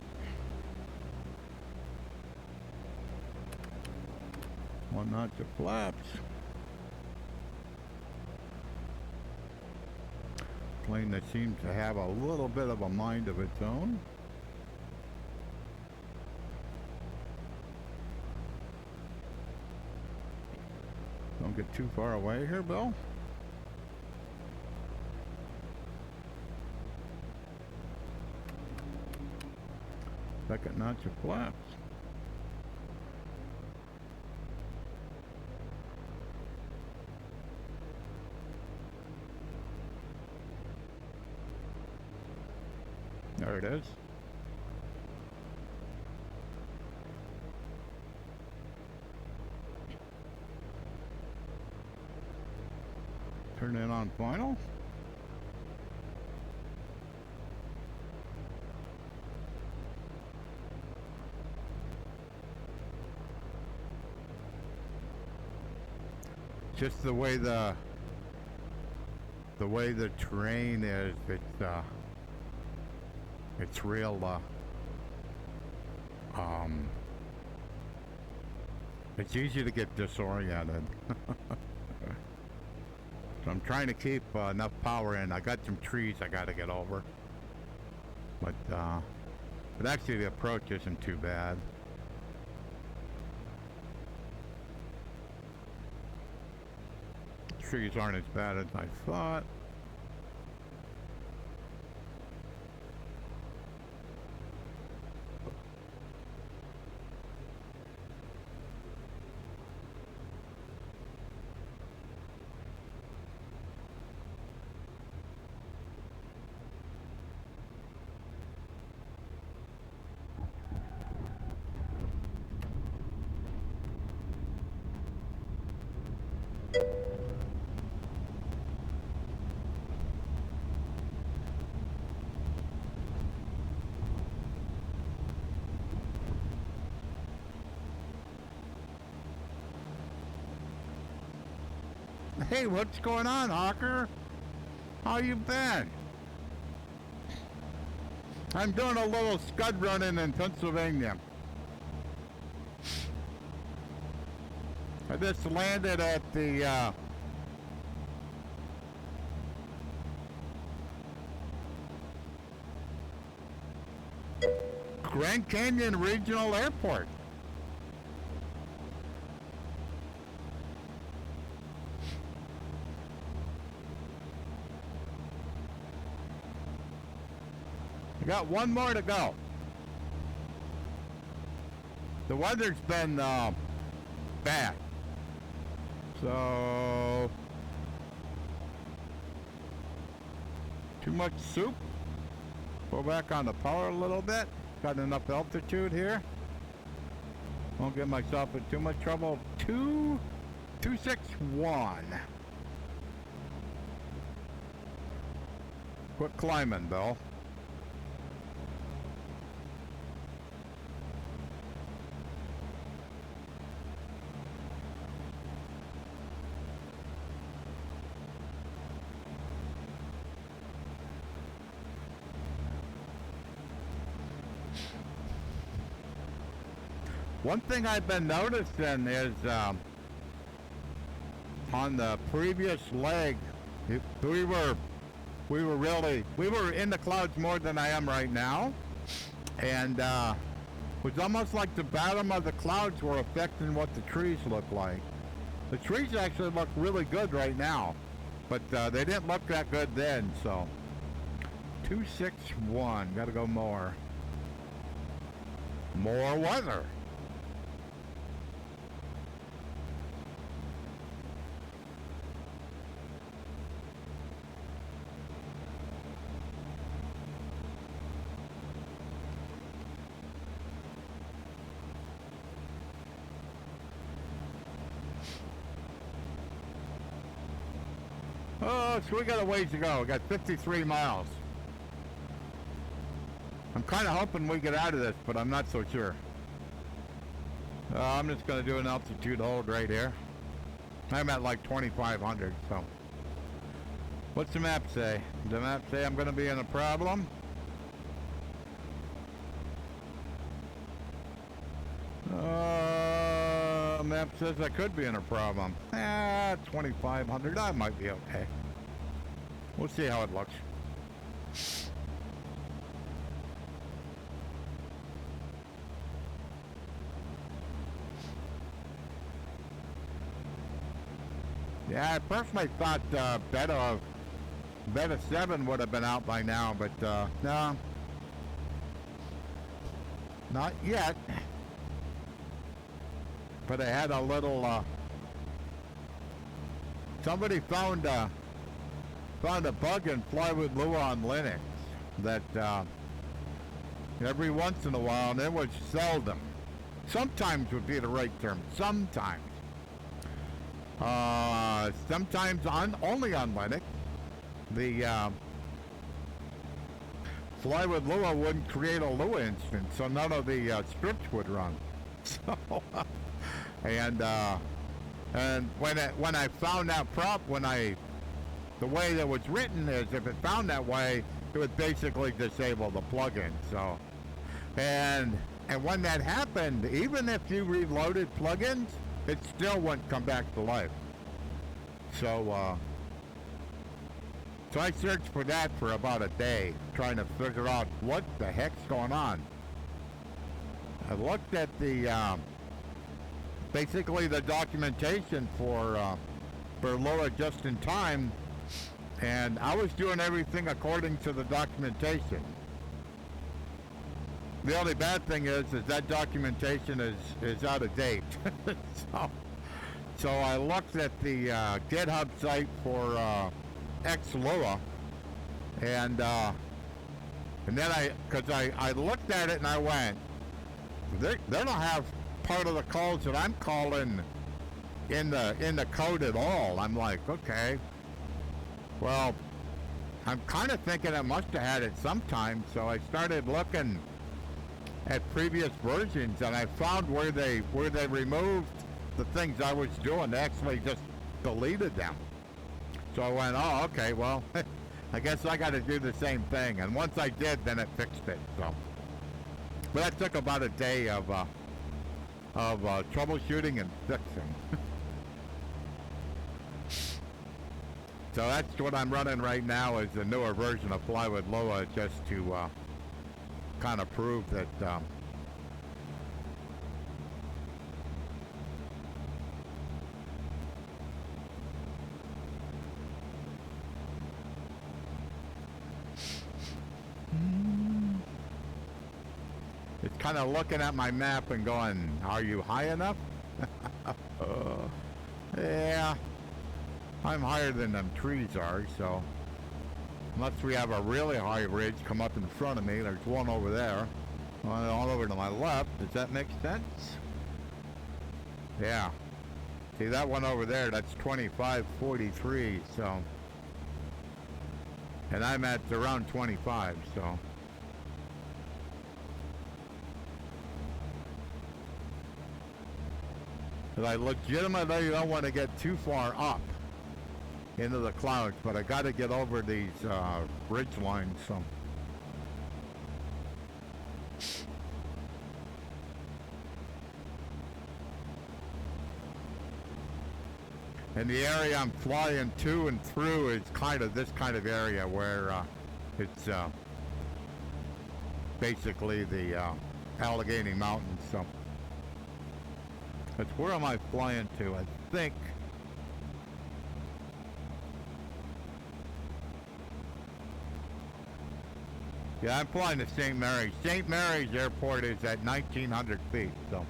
1 notch of flaps. Plane that seems to have a little bit of a mind of its own. Don't get too far away here, Bill. Second notch of flaps. There it is. Turn it on final. Just the way the terrain is, it's real, it's easy to get disoriented. So I'm trying to keep enough power in. I got some trees I got to get over. But actually the approach isn't too bad. Trees aren't as bad as I thought. Hey, what's going on, Hawker? How you been? I'm doing a little scud running in Pennsylvania. I just landed at the Grand Canyon Regional Airport. got one more to go. The weather's been bad. So, too much soup. Go back on the power a little bit. Got enough altitude here. Won't get myself in too much trouble. 261. Quit climbing, Bill. One thing I've been noticing is on the previous leg, we were in the clouds more than I am right now, and it was almost like the bottom of the clouds were affecting what the trees look like. The trees actually look really good right now, but they didn't look that good then. So 261, gotta go more weather. Oh, so we got a ways to go. We got 53 miles. I'm kind of hoping we get out of this, but I'm not so sure. I'm just going to do an altitude hold right here. I'm at like 2,500, so. What's the map say? The map say I'm going to be in a problem? Map says I could be in a problem. 2,500, I might be okay. We'll see how it looks. Yeah, I personally thought Beta 7 would have been out by now, but no. Not yet. But I had a little, somebody found a bug in Plywood Lua on Linux that every once in a while, and it was seldom. Sometimes would be the right term. Sometimes. Sometimes only on Linux. The Plywood Lua wouldn't create a Lua instance, so none of the scripts would run. So. And when I found that the way that was written is if it found that way, it would basically disable the plugin. So, and when that happened, even if you reloaded plugins, it still wouldn't come back to life. So, so I searched for that for about a day, trying to figure out what the heck's going on. I looked at the basically the documentation for Lua just in time, and I was doing everything according to the documentation. The only bad thing is that documentation is out of date. So I looked at the GitHub site for Lua, and then because I looked at it and I went, they don't have part of the calls that I'm calling in the code at all. I'm like, okay, well, I'm kind of thinking I must have had it sometime. So I started looking at previous versions, and I found where they removed the things I was doing. They actually just deleted them. So I went, oh, okay, well, I guess I got to do the same thing. And once I did, then it fixed it. So, but that took about a day of troubleshooting and fixing. So that's what I'm running right now, is the newer version of Plywood Lua, just to kind of prove that kind of looking at my map and going, are you high enough? Yeah, I'm higher than them trees are, so unless we have a really high ridge come up in front of me, there's one over there, one all over to my left. Does that make sense? Yeah. See that one over there, that's 2543, so, and I'm at around 25, so. But I legitimately don't want to get too far up into the clouds, but I got to get over these ridge lines, so. And the area I'm flying to and through is kind of this kind of area where it's basically the Allegheny Mountains, so. That's where am I flying to? I think. Yeah, I'm flying to St. Mary's. St. Mary's Airport is at 1,900 feet, so.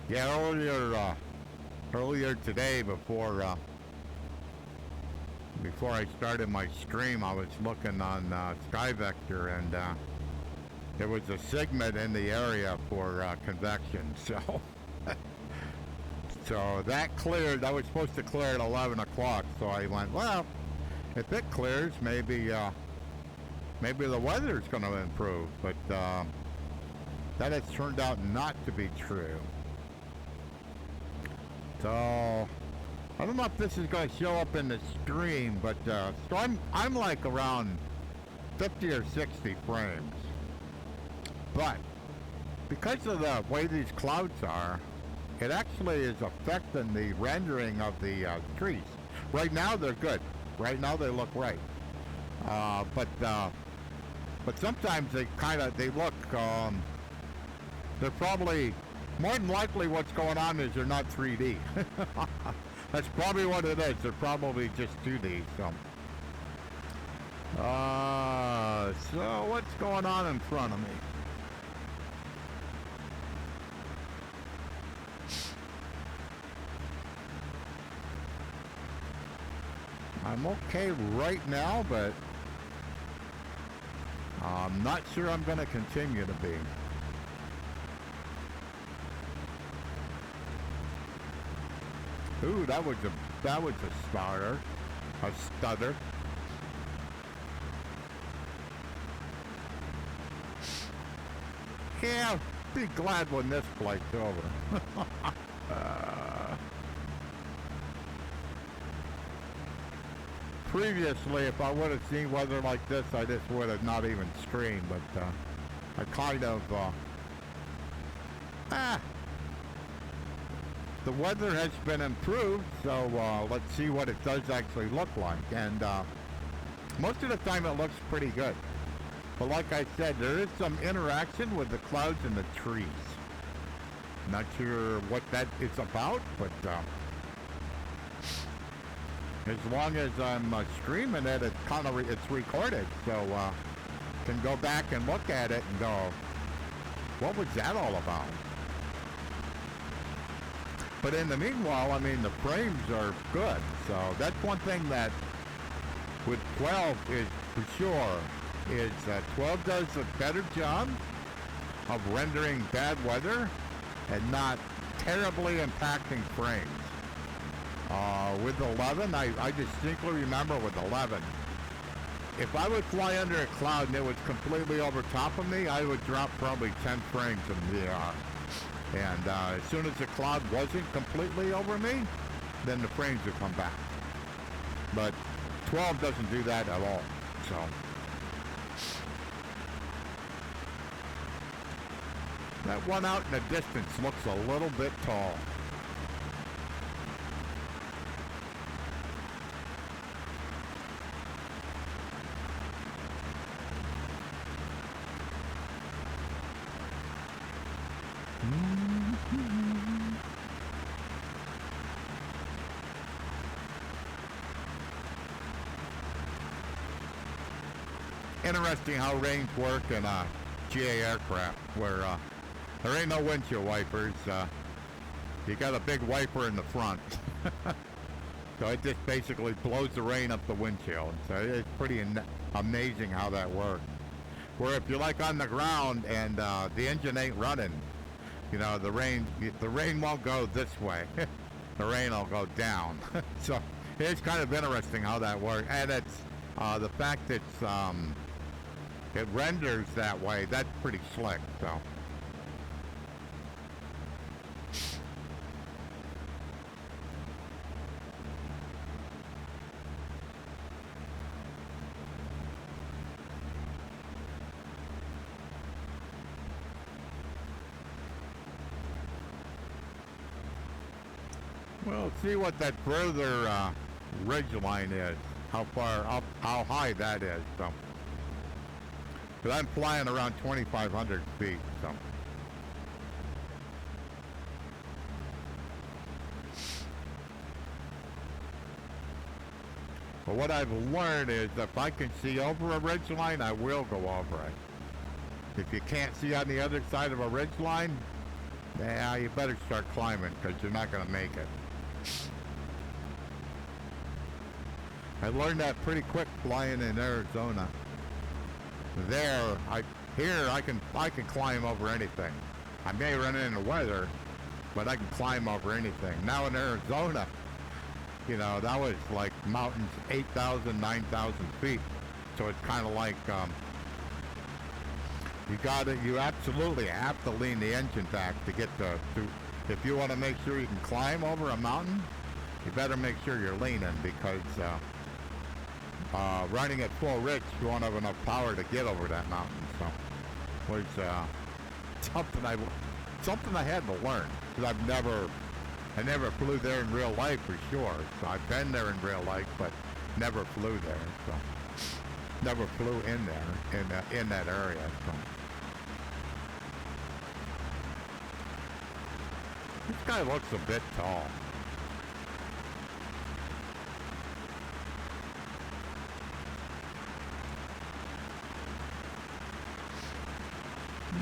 Yeah, earlier today before I started my stream, I was looking on SkyVector, and there was a segment in the area for convection, so so that cleared. That was supposed to clear at 11 o'clock, so I went, well, if it clears, maybe the weather's going to improve, but that has turned out not to be true. So I don't know if this is going to show up in the stream, but so I'm like around 50 or 60 frames. But because of the way these clouds are, it actually is affecting the rendering of the trees. Right now they're good. Right now they look right. But sometimes they look. They're probably. More than likely what's going on is they're not 3D. That's probably what it is. They're probably just 2D. So what's going on in front of me? I'm okay right now, but I'm not sure I'm going to continue to be. Ooh, that was a starter, a stutter. Yeah, be glad when this flight's over. Previously, if I would have seen weather like this, I just would have not even streamed. But I kind of the weather has been improved, so let's see what it does actually look like. And most of the time it looks pretty good. But like I said, there is some interaction with the clouds and the trees. Not sure what that is about, but as long as I'm streaming it, it's recorded. So can go back and look at it and go, what was that all about? But in the meanwhile, I mean, the frames are good. So that's one thing that with 12 is for sure, is that 12 does a better job of rendering bad weather and not terribly impacting frames. With 11, I distinctly remember with 11, if I would fly under a cloud and it was completely over top of me, I would drop probably 10 frames in VR. And as soon as the cloud wasn't completely over me, then the frames would come back. But 12 doesn't do that at all, so. That one out in the distance looks a little bit tall. Interesting how range work in GA aircraft, where there ain't no windshield wipers. You got a big wiper in the front. So it just basically blows the rain up the windshield. So it's pretty amazing how that works. Where if you're like on the ground and the engine ain't running, you know, the rain won't go this way. The rain will go down. So it's kind of interesting how that works. And it's the fact that it renders that way, that's pretty slick, so. Well, see what that further ridge line is, how far up, how high that is, so. But I'm flying around 2,500 feet, so. But what I've learned is if I can see over a ridge line, I will go over it. If you can't see on the other side of a ridge line, yeah, you better start climbing because you're not going to make it. I learned that pretty quick flying in Arizona. There, here I can climb over anything. I may run into weather, but I can climb over anything. Now in Arizona, you know, that was like mountains 8,000, 9,000 feet. So it's kind of like you absolutely have to lean the engine back to get to if you want to make sure you can climb over a mountain, you better make sure you're leaning because running at full ridge, you won't have enough power to get over that mountain. So, was something I had to learn because I never flew there in real life for sure. So I've been there in real life, but never flew there. So, never flew in there in that area. So. This guy looks a bit tall.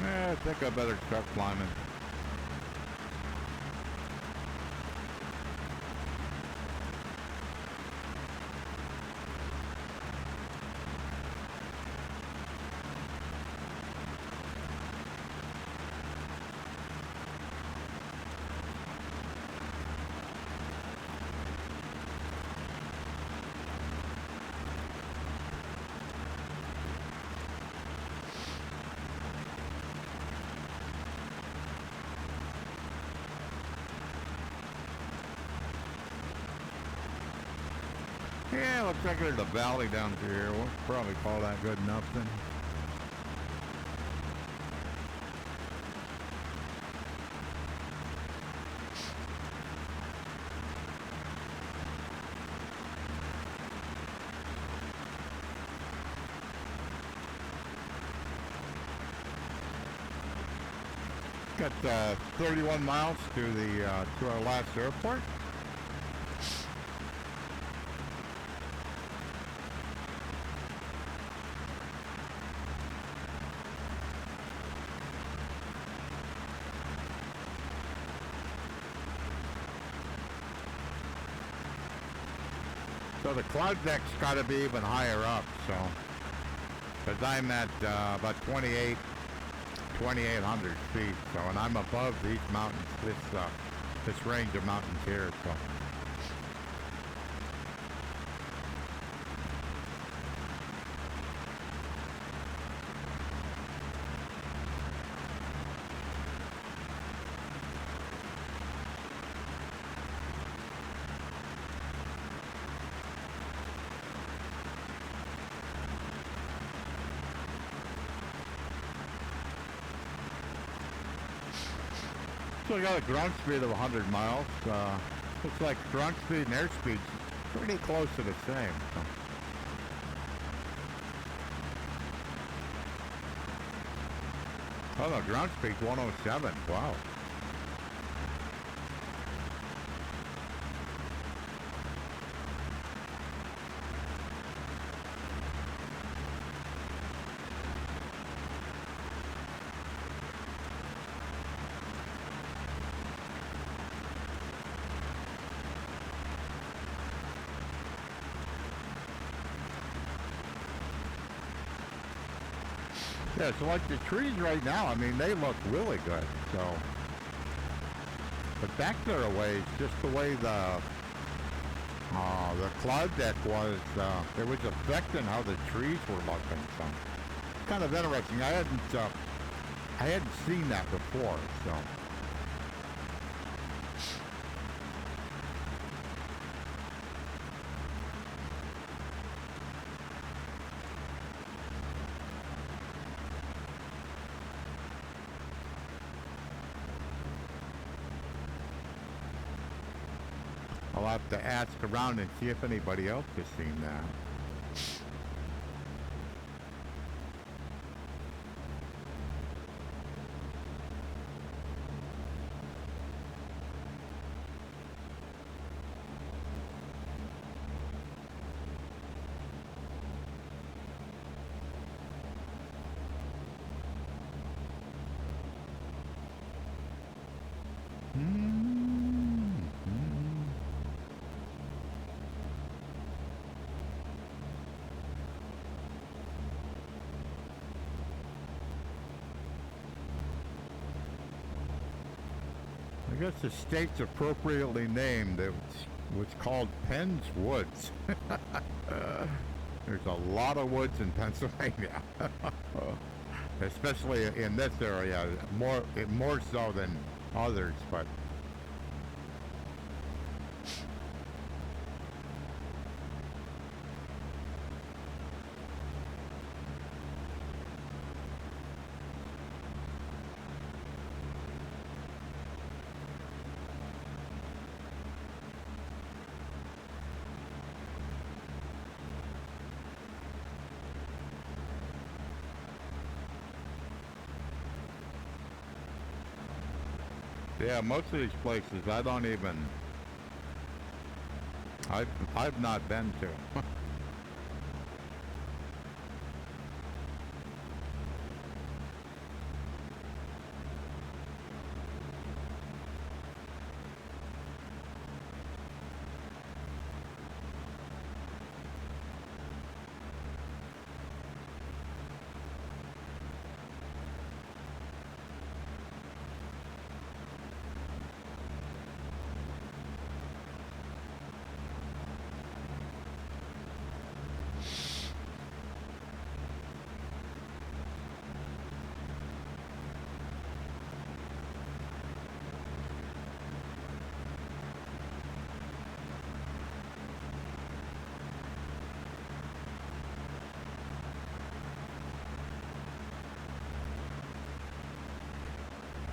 I think I better start climbing. Yeah, looks like there's a valley down through here. We'll probably call that good enough then. Got 31 miles to our last airport. So the cloud deck's got to be even higher up, so because I'm at about 2,800 feet, so and I'm above these mountains, this range of mountains here, so still got a ground speed of 100 miles. Looks like ground speed and airspeed's pretty close to the same. So. Oh no, ground speed's 107. Wow. Yeah, so like the trees right now, I mean, they look really good, so. But back there a ways, just the way the cloud deck was, it was affecting how the trees were looking, so. Kind of interesting. I hadn't seen that before, so. I'll have to ask around and see if anybody else has seen that. I guess the state's appropriately named. It was called Penn's Woods. There's a lot of woods in Pennsylvania, especially in this area, more so than others. But yeah, most of these places I don't even, I've not been to.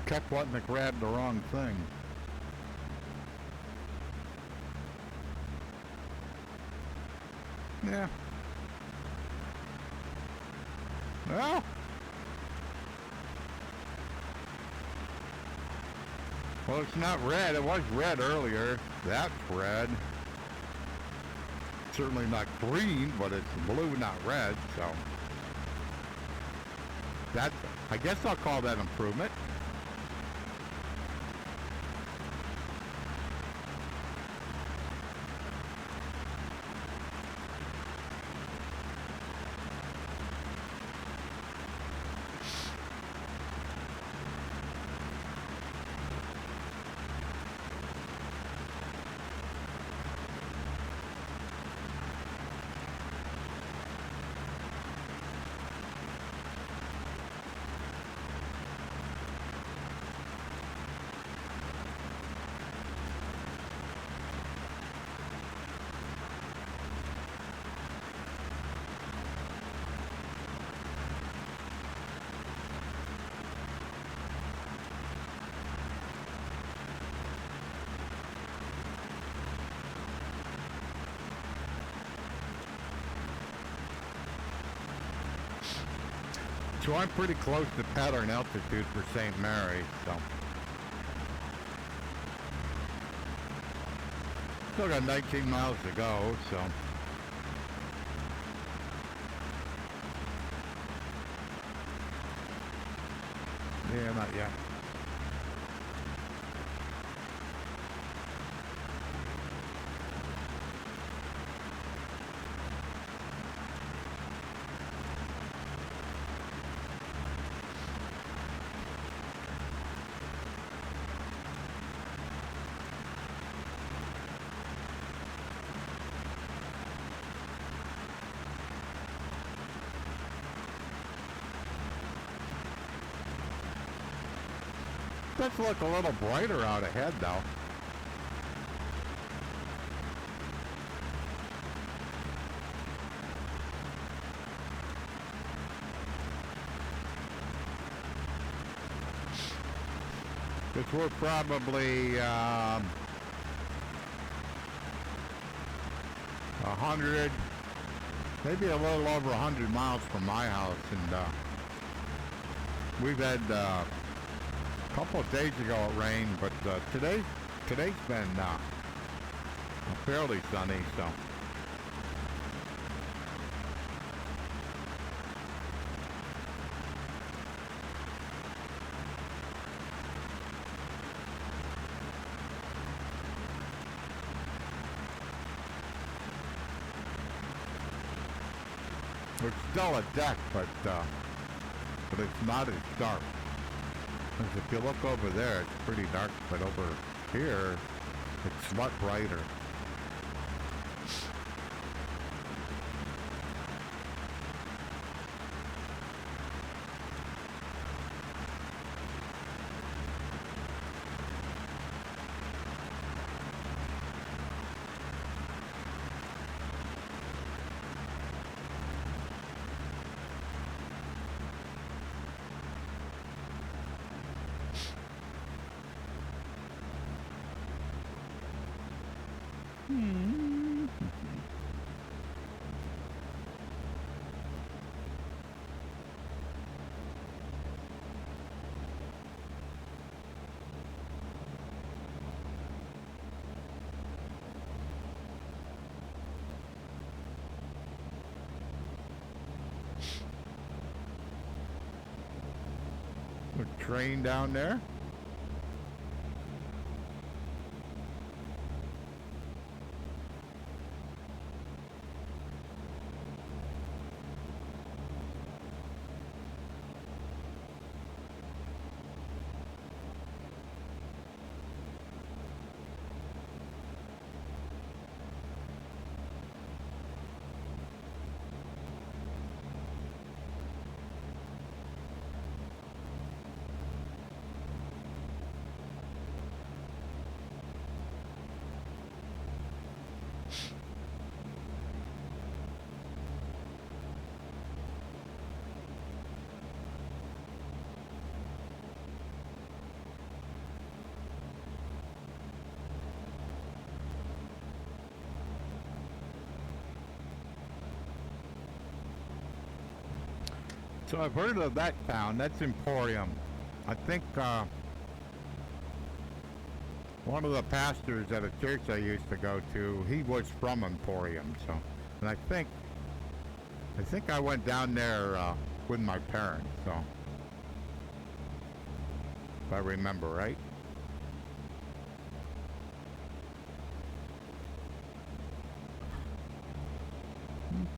Kept wanting to grab the wrong thing. Yeah. Well. Well, it's not red. It was red earlier. That's red. Certainly not green, but it's blue, not red, so. That's, I guess I'll call that improvement. So I'm pretty close to pattern altitude for St. Mary, so. Still got 19 miles to go, so. Yeah, not yet. Does look a little brighter out ahead, though. Because we're probably 100, maybe a little over 100 miles from my house, and we've had a couple of days ago it rained, but today's been fairly sunny, so. It's still a deck, but it's not as dark. Because if you look over there, it's pretty dark, but over here, it's a lot brighter. A train down there. So I've heard of that town. That's Emporium. I think one of the pastors at a church I used to go to, he was from Emporium. So, and I think I went down there with my parents. So, if I remember right.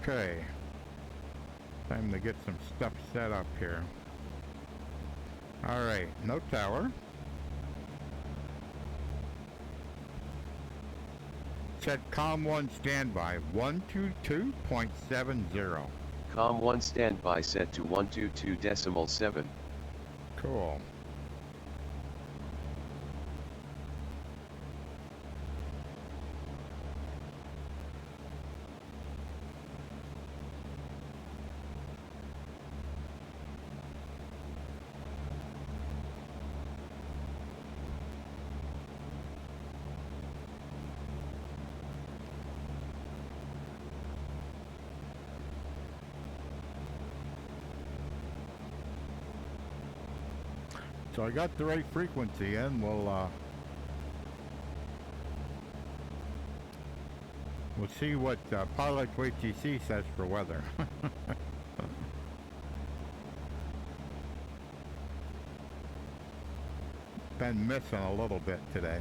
Okay. Time to get some stuff set up here. Alright, no tower. Set COM 1 standby, 122.70. COM 1 standby set to 122.7. Cool. So I got the right frequency in. We'll see what Pilot WTC says for weather. Been missing a little bit today.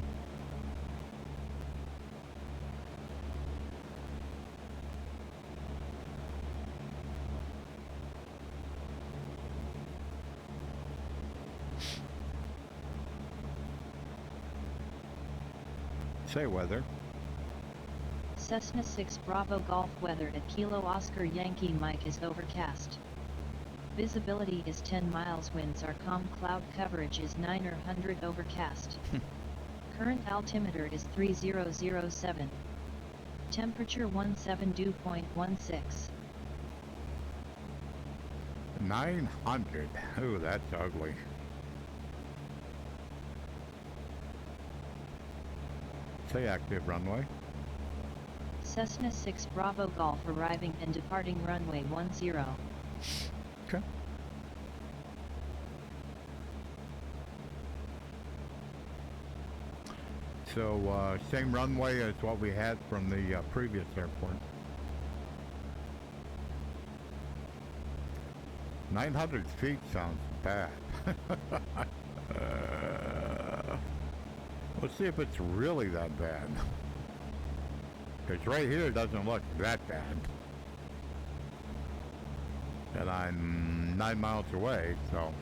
Say weather. Cessna 6 Bravo Golf weather at Kilo Oscar Yankee Mike is overcast. Visibility is 10 miles, winds are calm, cloud coverage is 9 or 100 overcast. Current altimeter is 3007. Temperature 17 dew.16. 900. Ooh, that's ugly. Say active runway. Cessna 6 Bravo Golf arriving and departing runway 10. Okay. So, same runway as what we had from the previous airport. 900 feet sounds bad. Let's see if it's really that bad. Because right here it doesn't look that bad. And I'm 9 miles away, so.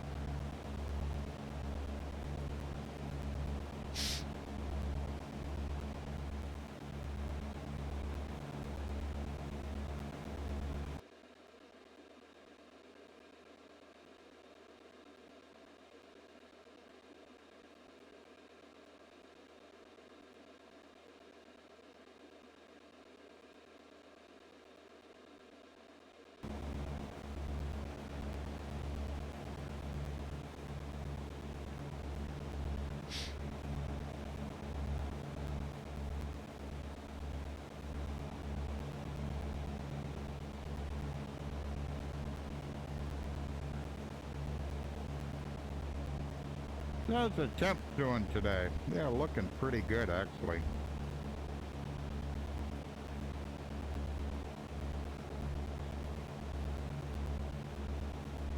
How's the temp doing today? Yeah, looking pretty good actually.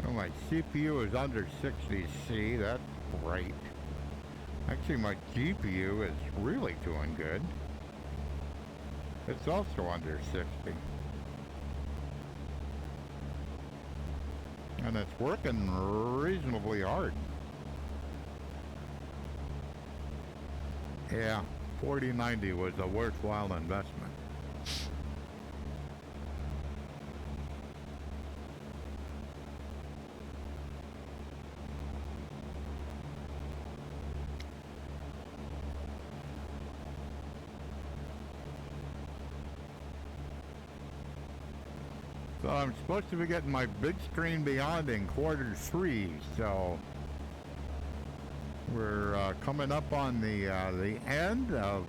Well, my CPU is under 60C, that's great. Actually, my GPU is really doing good. It's also under 60. And it's working reasonably hard. Yeah, 4090 was a worthwhile investment. So I'm supposed to be getting my big screen beyond in Q3, so we're coming up on the end of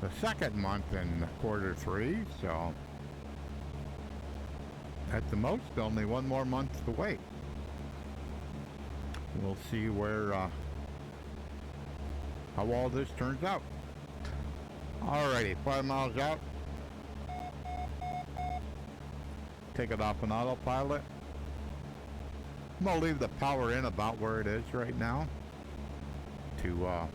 the second month in Q3, so at the most only one more month to wait. We'll see where how all this turns out. Alrighty, 5 miles out. Take it off an autopilot. I'm gonna leave the power in about where it is right now to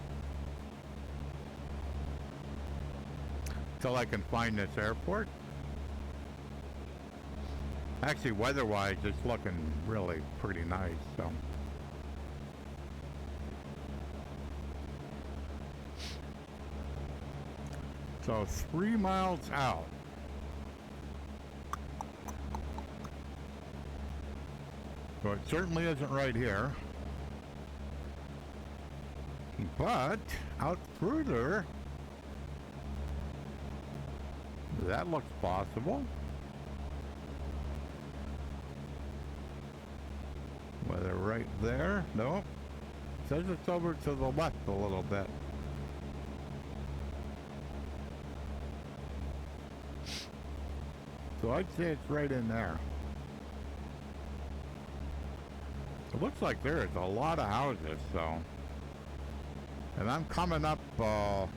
till I can find this airport. Actually, weather-wise, it's looking really pretty nice, so. So 3 miles out. So it certainly isn't right here. But out further, that looks possible. Whether right there? Nope. Says it's over to the left a little bit. So I'd say it's right in there. It looks like there is a lot of houses, so. And I'm coming up, I'm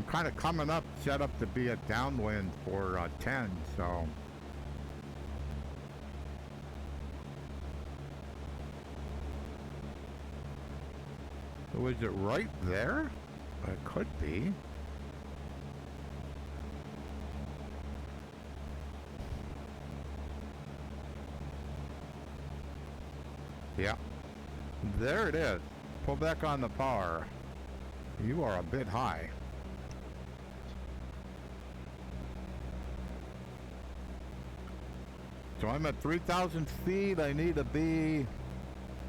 kind of coming up, set up to be a downwind for 10, so. Was it right there? It could be. Yeah. There it is. Pull back on the power. You are a bit high. So I'm at 3,000 feet. I need to be...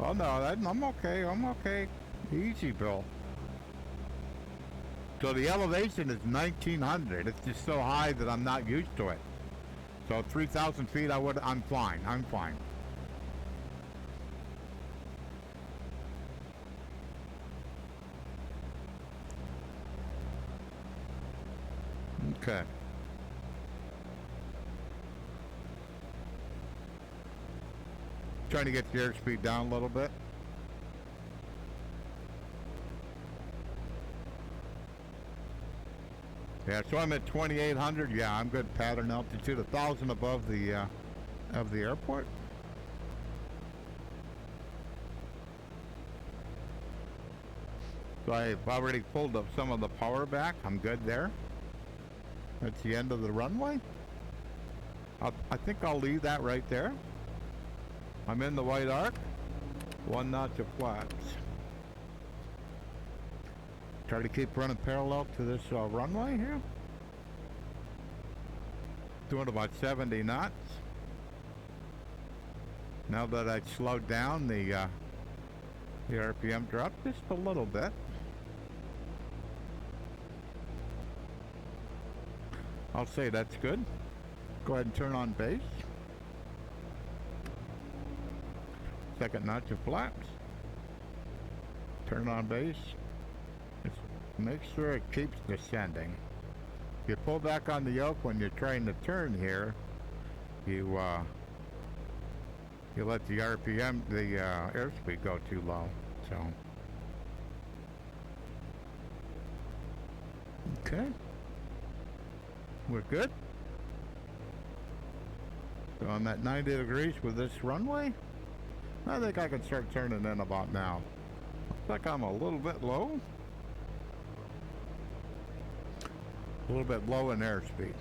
Oh no, I'm okay. I'm okay. Easy, Bill. So the elevation is 1,900. It's just so high that I'm not used to it. So 3,000 feet, I'm fine. I'm fine. Okay. Trying to get the airspeed down a little bit. Yeah, so I'm at 2,800. Yeah, I'm good pattern altitude, 1,000 above the of the airport. So I've already pulled up some of the power back. I'm good there. That's the end of the runway. I think I'll leave that right there. I'm in the white arc. 1 notch of flaps. Try to keep running parallel to this runway here. Doing about 70 knots. Now that I've slowed down, the RPM dropped just a little bit. I'll say that's good. Go ahead and turn on base. Second notch of flaps. Turn on base. Just make sure it keeps descending. If you pull back on the yoke when you're trying to turn here, you let the RPM, the airspeed go too low. So, okay, we're good. So I'm at 90 degrees with this runway. I think I can start turning in about now. Looks like I'm a little bit low. A little bit low in airspeed.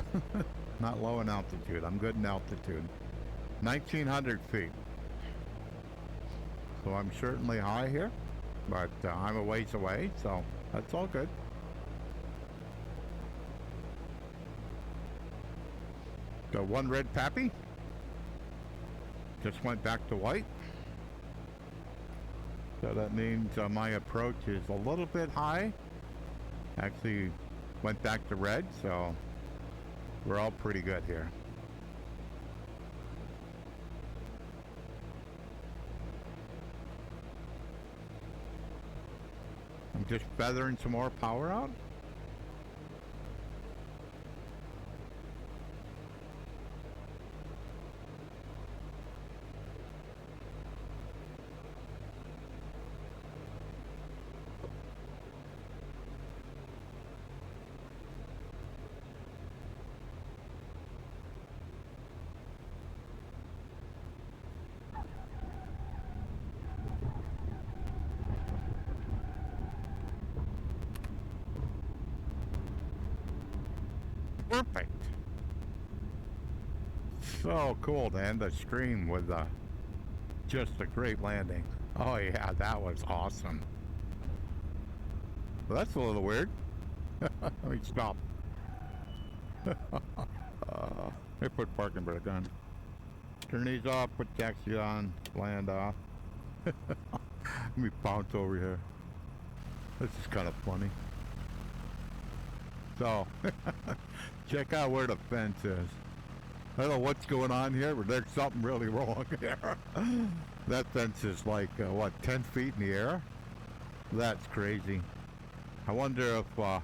Not low in altitude. I'm good in altitude. 1,900 feet. So I'm certainly high here, but I'm a ways away, so that's all good. Got one red pappy. Just went back to white. So that means my approach is a little bit high. Actually went back to red, so we're all pretty good here. I'm just feathering some more power out. Perfect. So cool to end the stream with just a great landing. Oh yeah, that was awesome. Well, that's a little weird. Let me stop. Let me put parking brake on. Turn these off, put taxi on, land off. Let me bounce over here. This is kind of funny. So, check out where the fence is. I don't know what's going on here, but there's something really wrong here. That fence is like, what, 10 feet in the air? That's crazy. I wonder if, I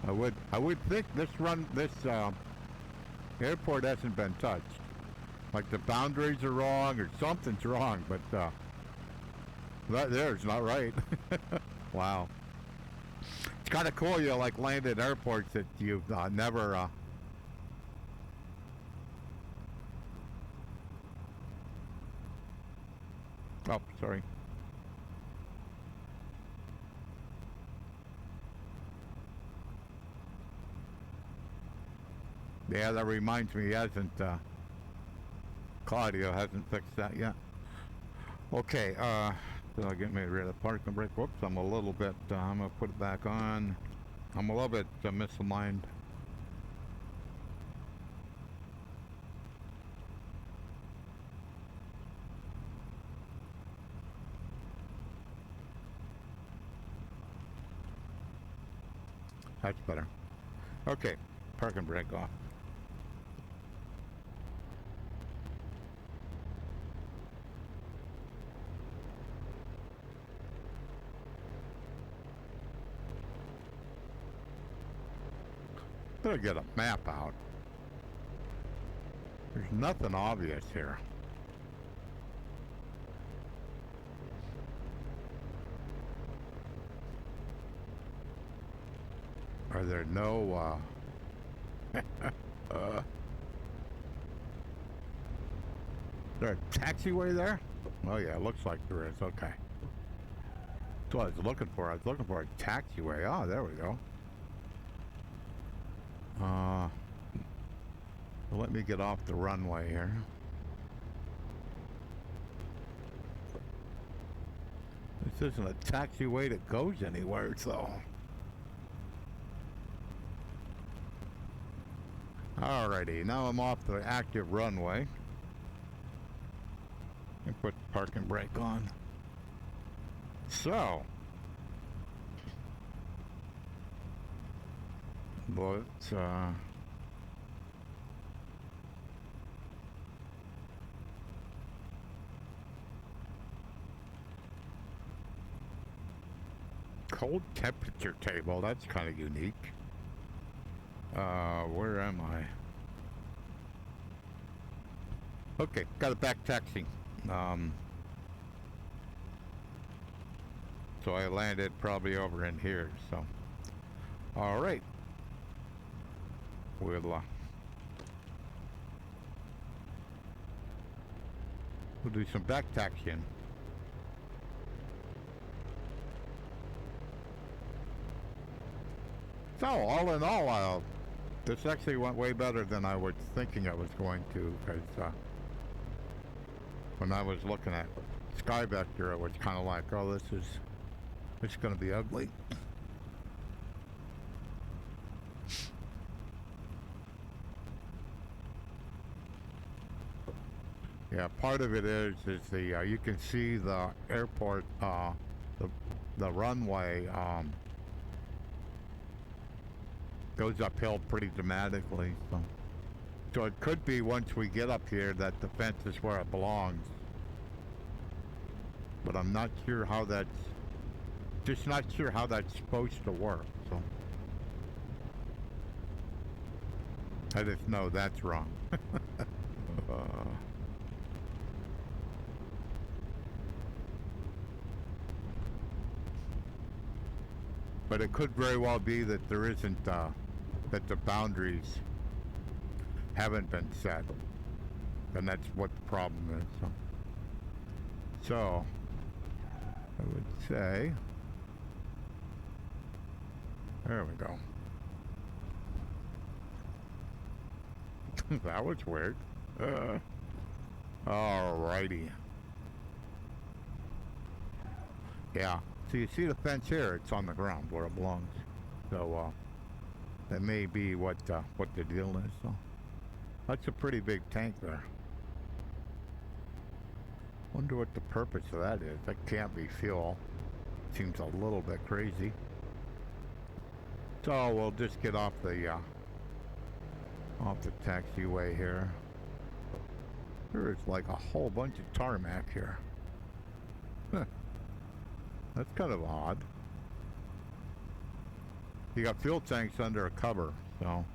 I would think this airport hasn't been touched. Like the boundaries are wrong or something's wrong, but that there's not right. Wow. It's kind of cool you like land at airports that you've never oh, sorry. Yeah, that reminds me, he hasn't, Claudio hasn't fixed that yet. Okay, that'll get me rid of the parking brake. Whoops, I'm a little bit, I'm gonna put it back on. I'm a little bit misaligned. That's better. Okay, parking brake off. Better get a map out. There's nothing obvious here. Are there no, is there a taxiway there? Oh yeah, it looks like there is, okay. That's what I was looking for. I was looking for a taxiway. Oh, there we go. Let me get off the runway here. This isn't a taxiway that goes anywhere, so. Alrighty, now I'm off the active runway. And put the parking brake on. So. Let's, cold temperature table, that's kind of unique. Where am I? Okay, got a back taxi. So I landed probably over in here, so. Alright. We'll do some back taxiing. So, all in all, this actually went way better than I was thinking it was going to, because when I was looking at Sky Vector, it was kind of like, oh, this is going to be ugly. Yeah, part of it is the you can see the airport, the runway goes uphill pretty dramatically. So it could be once we get up here that the fence is where it belongs. But I'm not sure how that's, just not sure how that's supposed to work. So I just know that's wrong. But it could very well be that there isn't, that the boundaries haven't been set. And that's what the problem is. So I would say, there we go. That was weird. Alrighty. Yeah. So you see the fence here, it's on the ground where it belongs. So that may be what the deal is. So that's a pretty big tank there. Wonder what the purpose of that is. That can't be fuel. Seems a little bit crazy. So we'll just get off the taxiway here. There is like a whole bunch of tarmac here. Huh. That's kind of odd. you got fuel tanks under a cover, so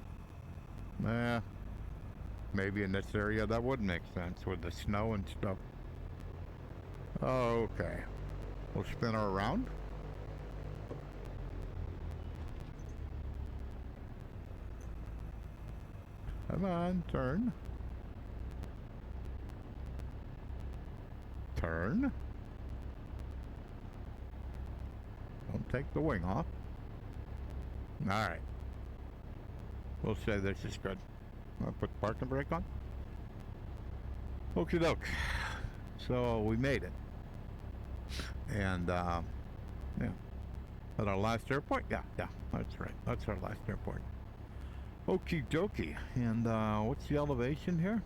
maybe in this area that would make sense with the snow and stuff. Okay, we'll spin her around. Come on, turn. Turn. Don't take the wing off. Alright. We'll say this is good. I'll put the parking brake on. Okie doke. So we made it. And, yeah. At our last airport? Yeah, that's right. That's our last airport. Okie dokie. And, what's the elevation here?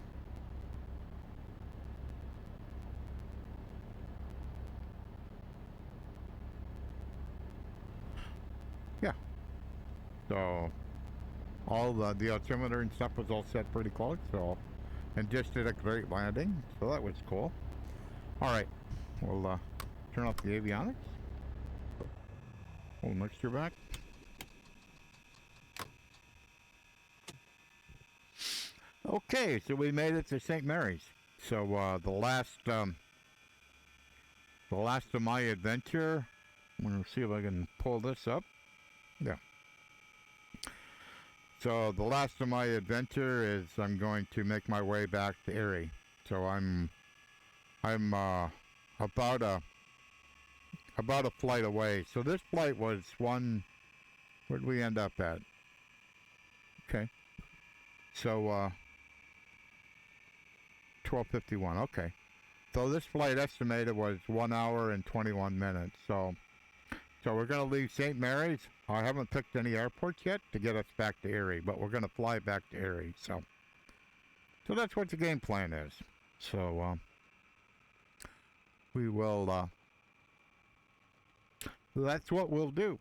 Yeah. So, all the altimeter and stuff was all set pretty close, so, and just did a great landing, so that was cool. Alright, we'll, turn off the avionics. Pull the mixture back. Okay, so we made it to St. Mary's. So, the last of my adventure, I'm gonna see if I can pull this up. Yeah. So the last of my adventure is I'm going to make my way back to Erie. So I'm about a flight away. So this flight was where'd we end up at? Okay. So 12:51. Okay. So this flight estimated was 1 hour and 21 minutes. So we're going to leave St. Mary's. I haven't picked any airports yet to get us back to Erie, but we're going to fly back to Erie. So that's what the game plan is. So we will. That's what we'll do.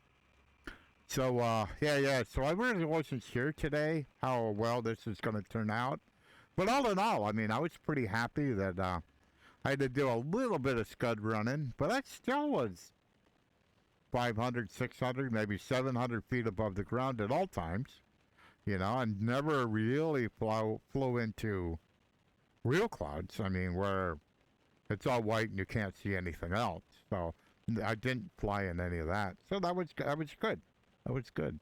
So yeah. So I really wasn't sure today how well this is going to turn out, but all in all, I mean, I was pretty happy that I had to do a little bit of scud running, but that still was 500, 600, maybe 700 feet above the ground at all times, you know, and never really flew into real clouds. I mean, where it's all white and you can't see anything else. So I didn't fly in any of that. So that was good. That was good.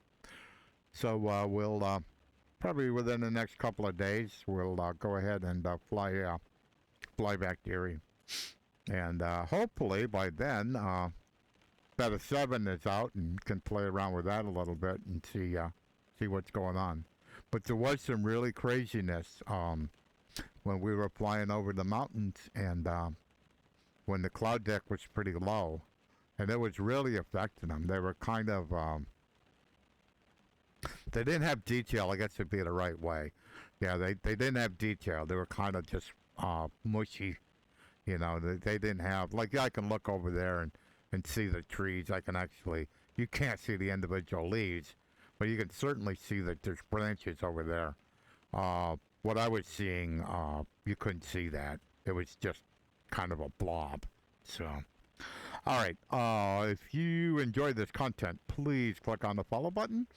So we'll probably within the next couple of days we'll go ahead and fly back to Erie, and hopefully by then. Beta 7 is out and can play around with that a little bit and see what's going on. But there was some really craziness when we were flying over the mountains and when the cloud deck was pretty low, and it was really affecting them. They were kind of they didn't have detail, I guess would be the right way. Yeah, they didn't have detail. They were kind of just mushy, you know. They didn't have, like, I can look over there and see the trees. I can actually, you can't see the individual leaves, but you can certainly see that there's branches over there. What I was seeing, you couldn't see that. It was just kind of a blob. So, all right. If you enjoyed this content, please click on the follow button,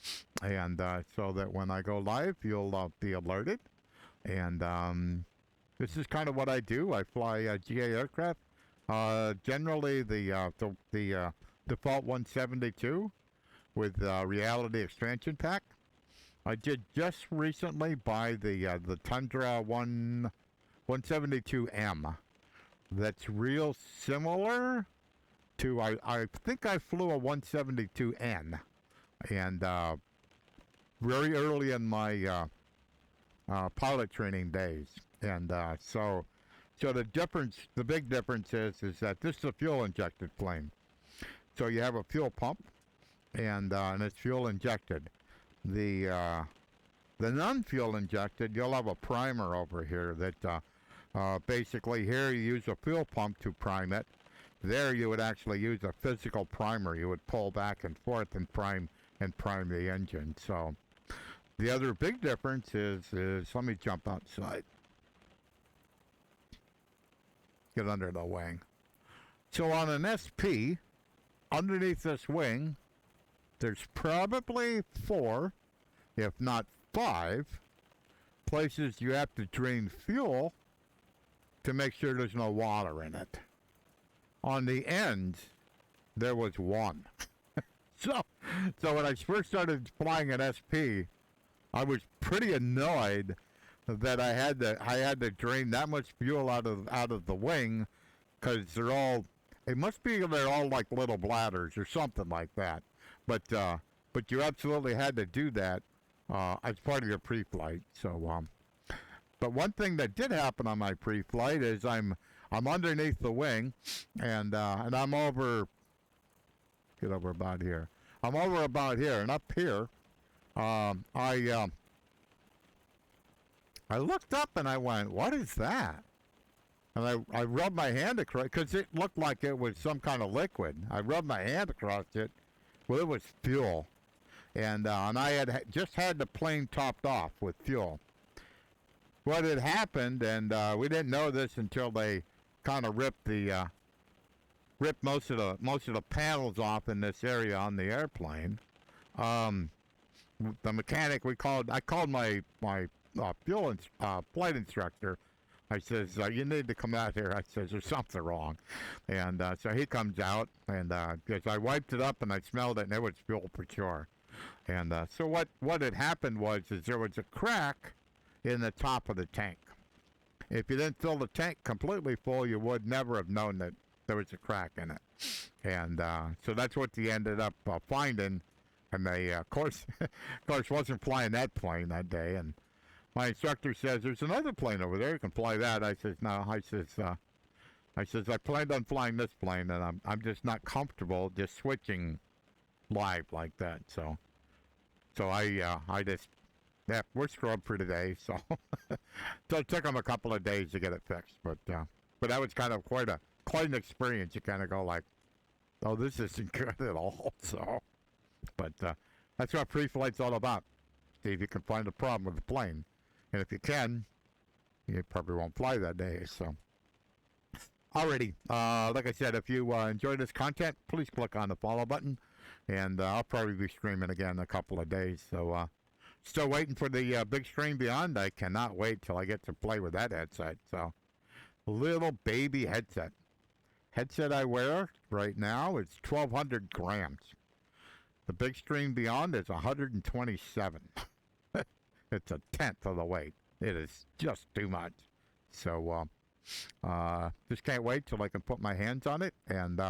and so that when I go live, you'll be alerted. And this is kind of what I do. I fly GA aircraft. Generally the default 172 with reality expansion pack. I did just recently buy the Tundra 172M. That's real similar to I think I flew a 172N, and very early in my pilot training days, and so the difference, the big difference is that this is a fuel injected plane. So you have a fuel pump, and it's fuel injected. The non-fuel injected, you'll have a primer over here that basically here you use a fuel pump to prime it. There you would actually use a physical primer. You would pull back and forth and prime the engine. So the other big difference is let me jump outside. Get under the wing. So on an SP, underneath this wing, there's probably 4, if not 5, places you have to drain fuel to make sure there's no water in it. On the ends, there was 1. So when I first started flying an SP, I was pretty annoyed that I had to drain that much fuel out of the wing, because they're all like little bladders or something like that. But you absolutely had to do that as part of your pre-flight. So but one thing that did happen on my pre-flight is I'm underneath the wing, and I'm over. Get over about here. I'm over about here, and up here, I looked up and I went, "What is that?" And I rubbed my hand across, because it looked like it was some kind of liquid. I rubbed my hand across it. Well, it was fuel, and I had just had the plane topped off with fuel. What had happened, and we didn't know this until they kind of ripped most of the panels off in this area on the airplane. The mechanic I called my flight instructor. I says, you need to come out here. I says, there's something wrong. And so he comes out, and because I wiped it up and I smelled it, and it was fuel for sure. And so what had happened was there was a crack in the top of the tank. If you didn't fill the tank completely full, you would never have known that there was a crack in it. And so that's what they ended up finding. And they, of course, wasn't flying that plane that day. And my instructor says, there's another plane over there. You can fly that. I says, no. I says, I planned on flying this plane, and I'm just not comfortable just switching live like that. So I just, yeah, we're scrubbed for today. So it took them a couple of days to get it fixed. But that was kind of quite an experience. You kind of go like, oh, this isn't good at all. So, but that's what pre-flight's all about. See if you can find a problem with the plane. And if you can, you probably won't fly that day. So, alrighty. Like I said, if you enjoy this content, please click on the follow button. And I'll probably be streaming again in a couple of days. So, still waiting for the big screen beyond. I cannot wait till I get to play with that headset. So, little baby headset. Headset I wear right now is 1,200 grams. The big screen beyond is 127. It's a tenth of the weight. It is just too much. So, just can't wait till I can put my hands on it and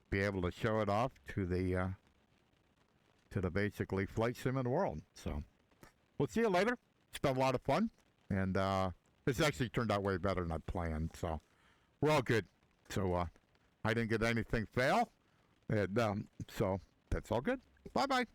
be able to show it off to the basically flight sim in the world. So, we'll see you later. It's been a lot of fun, and this actually turned out way better than I planned. So, we're all good. So, I didn't get anything fail, and so that's all good. Bye bye.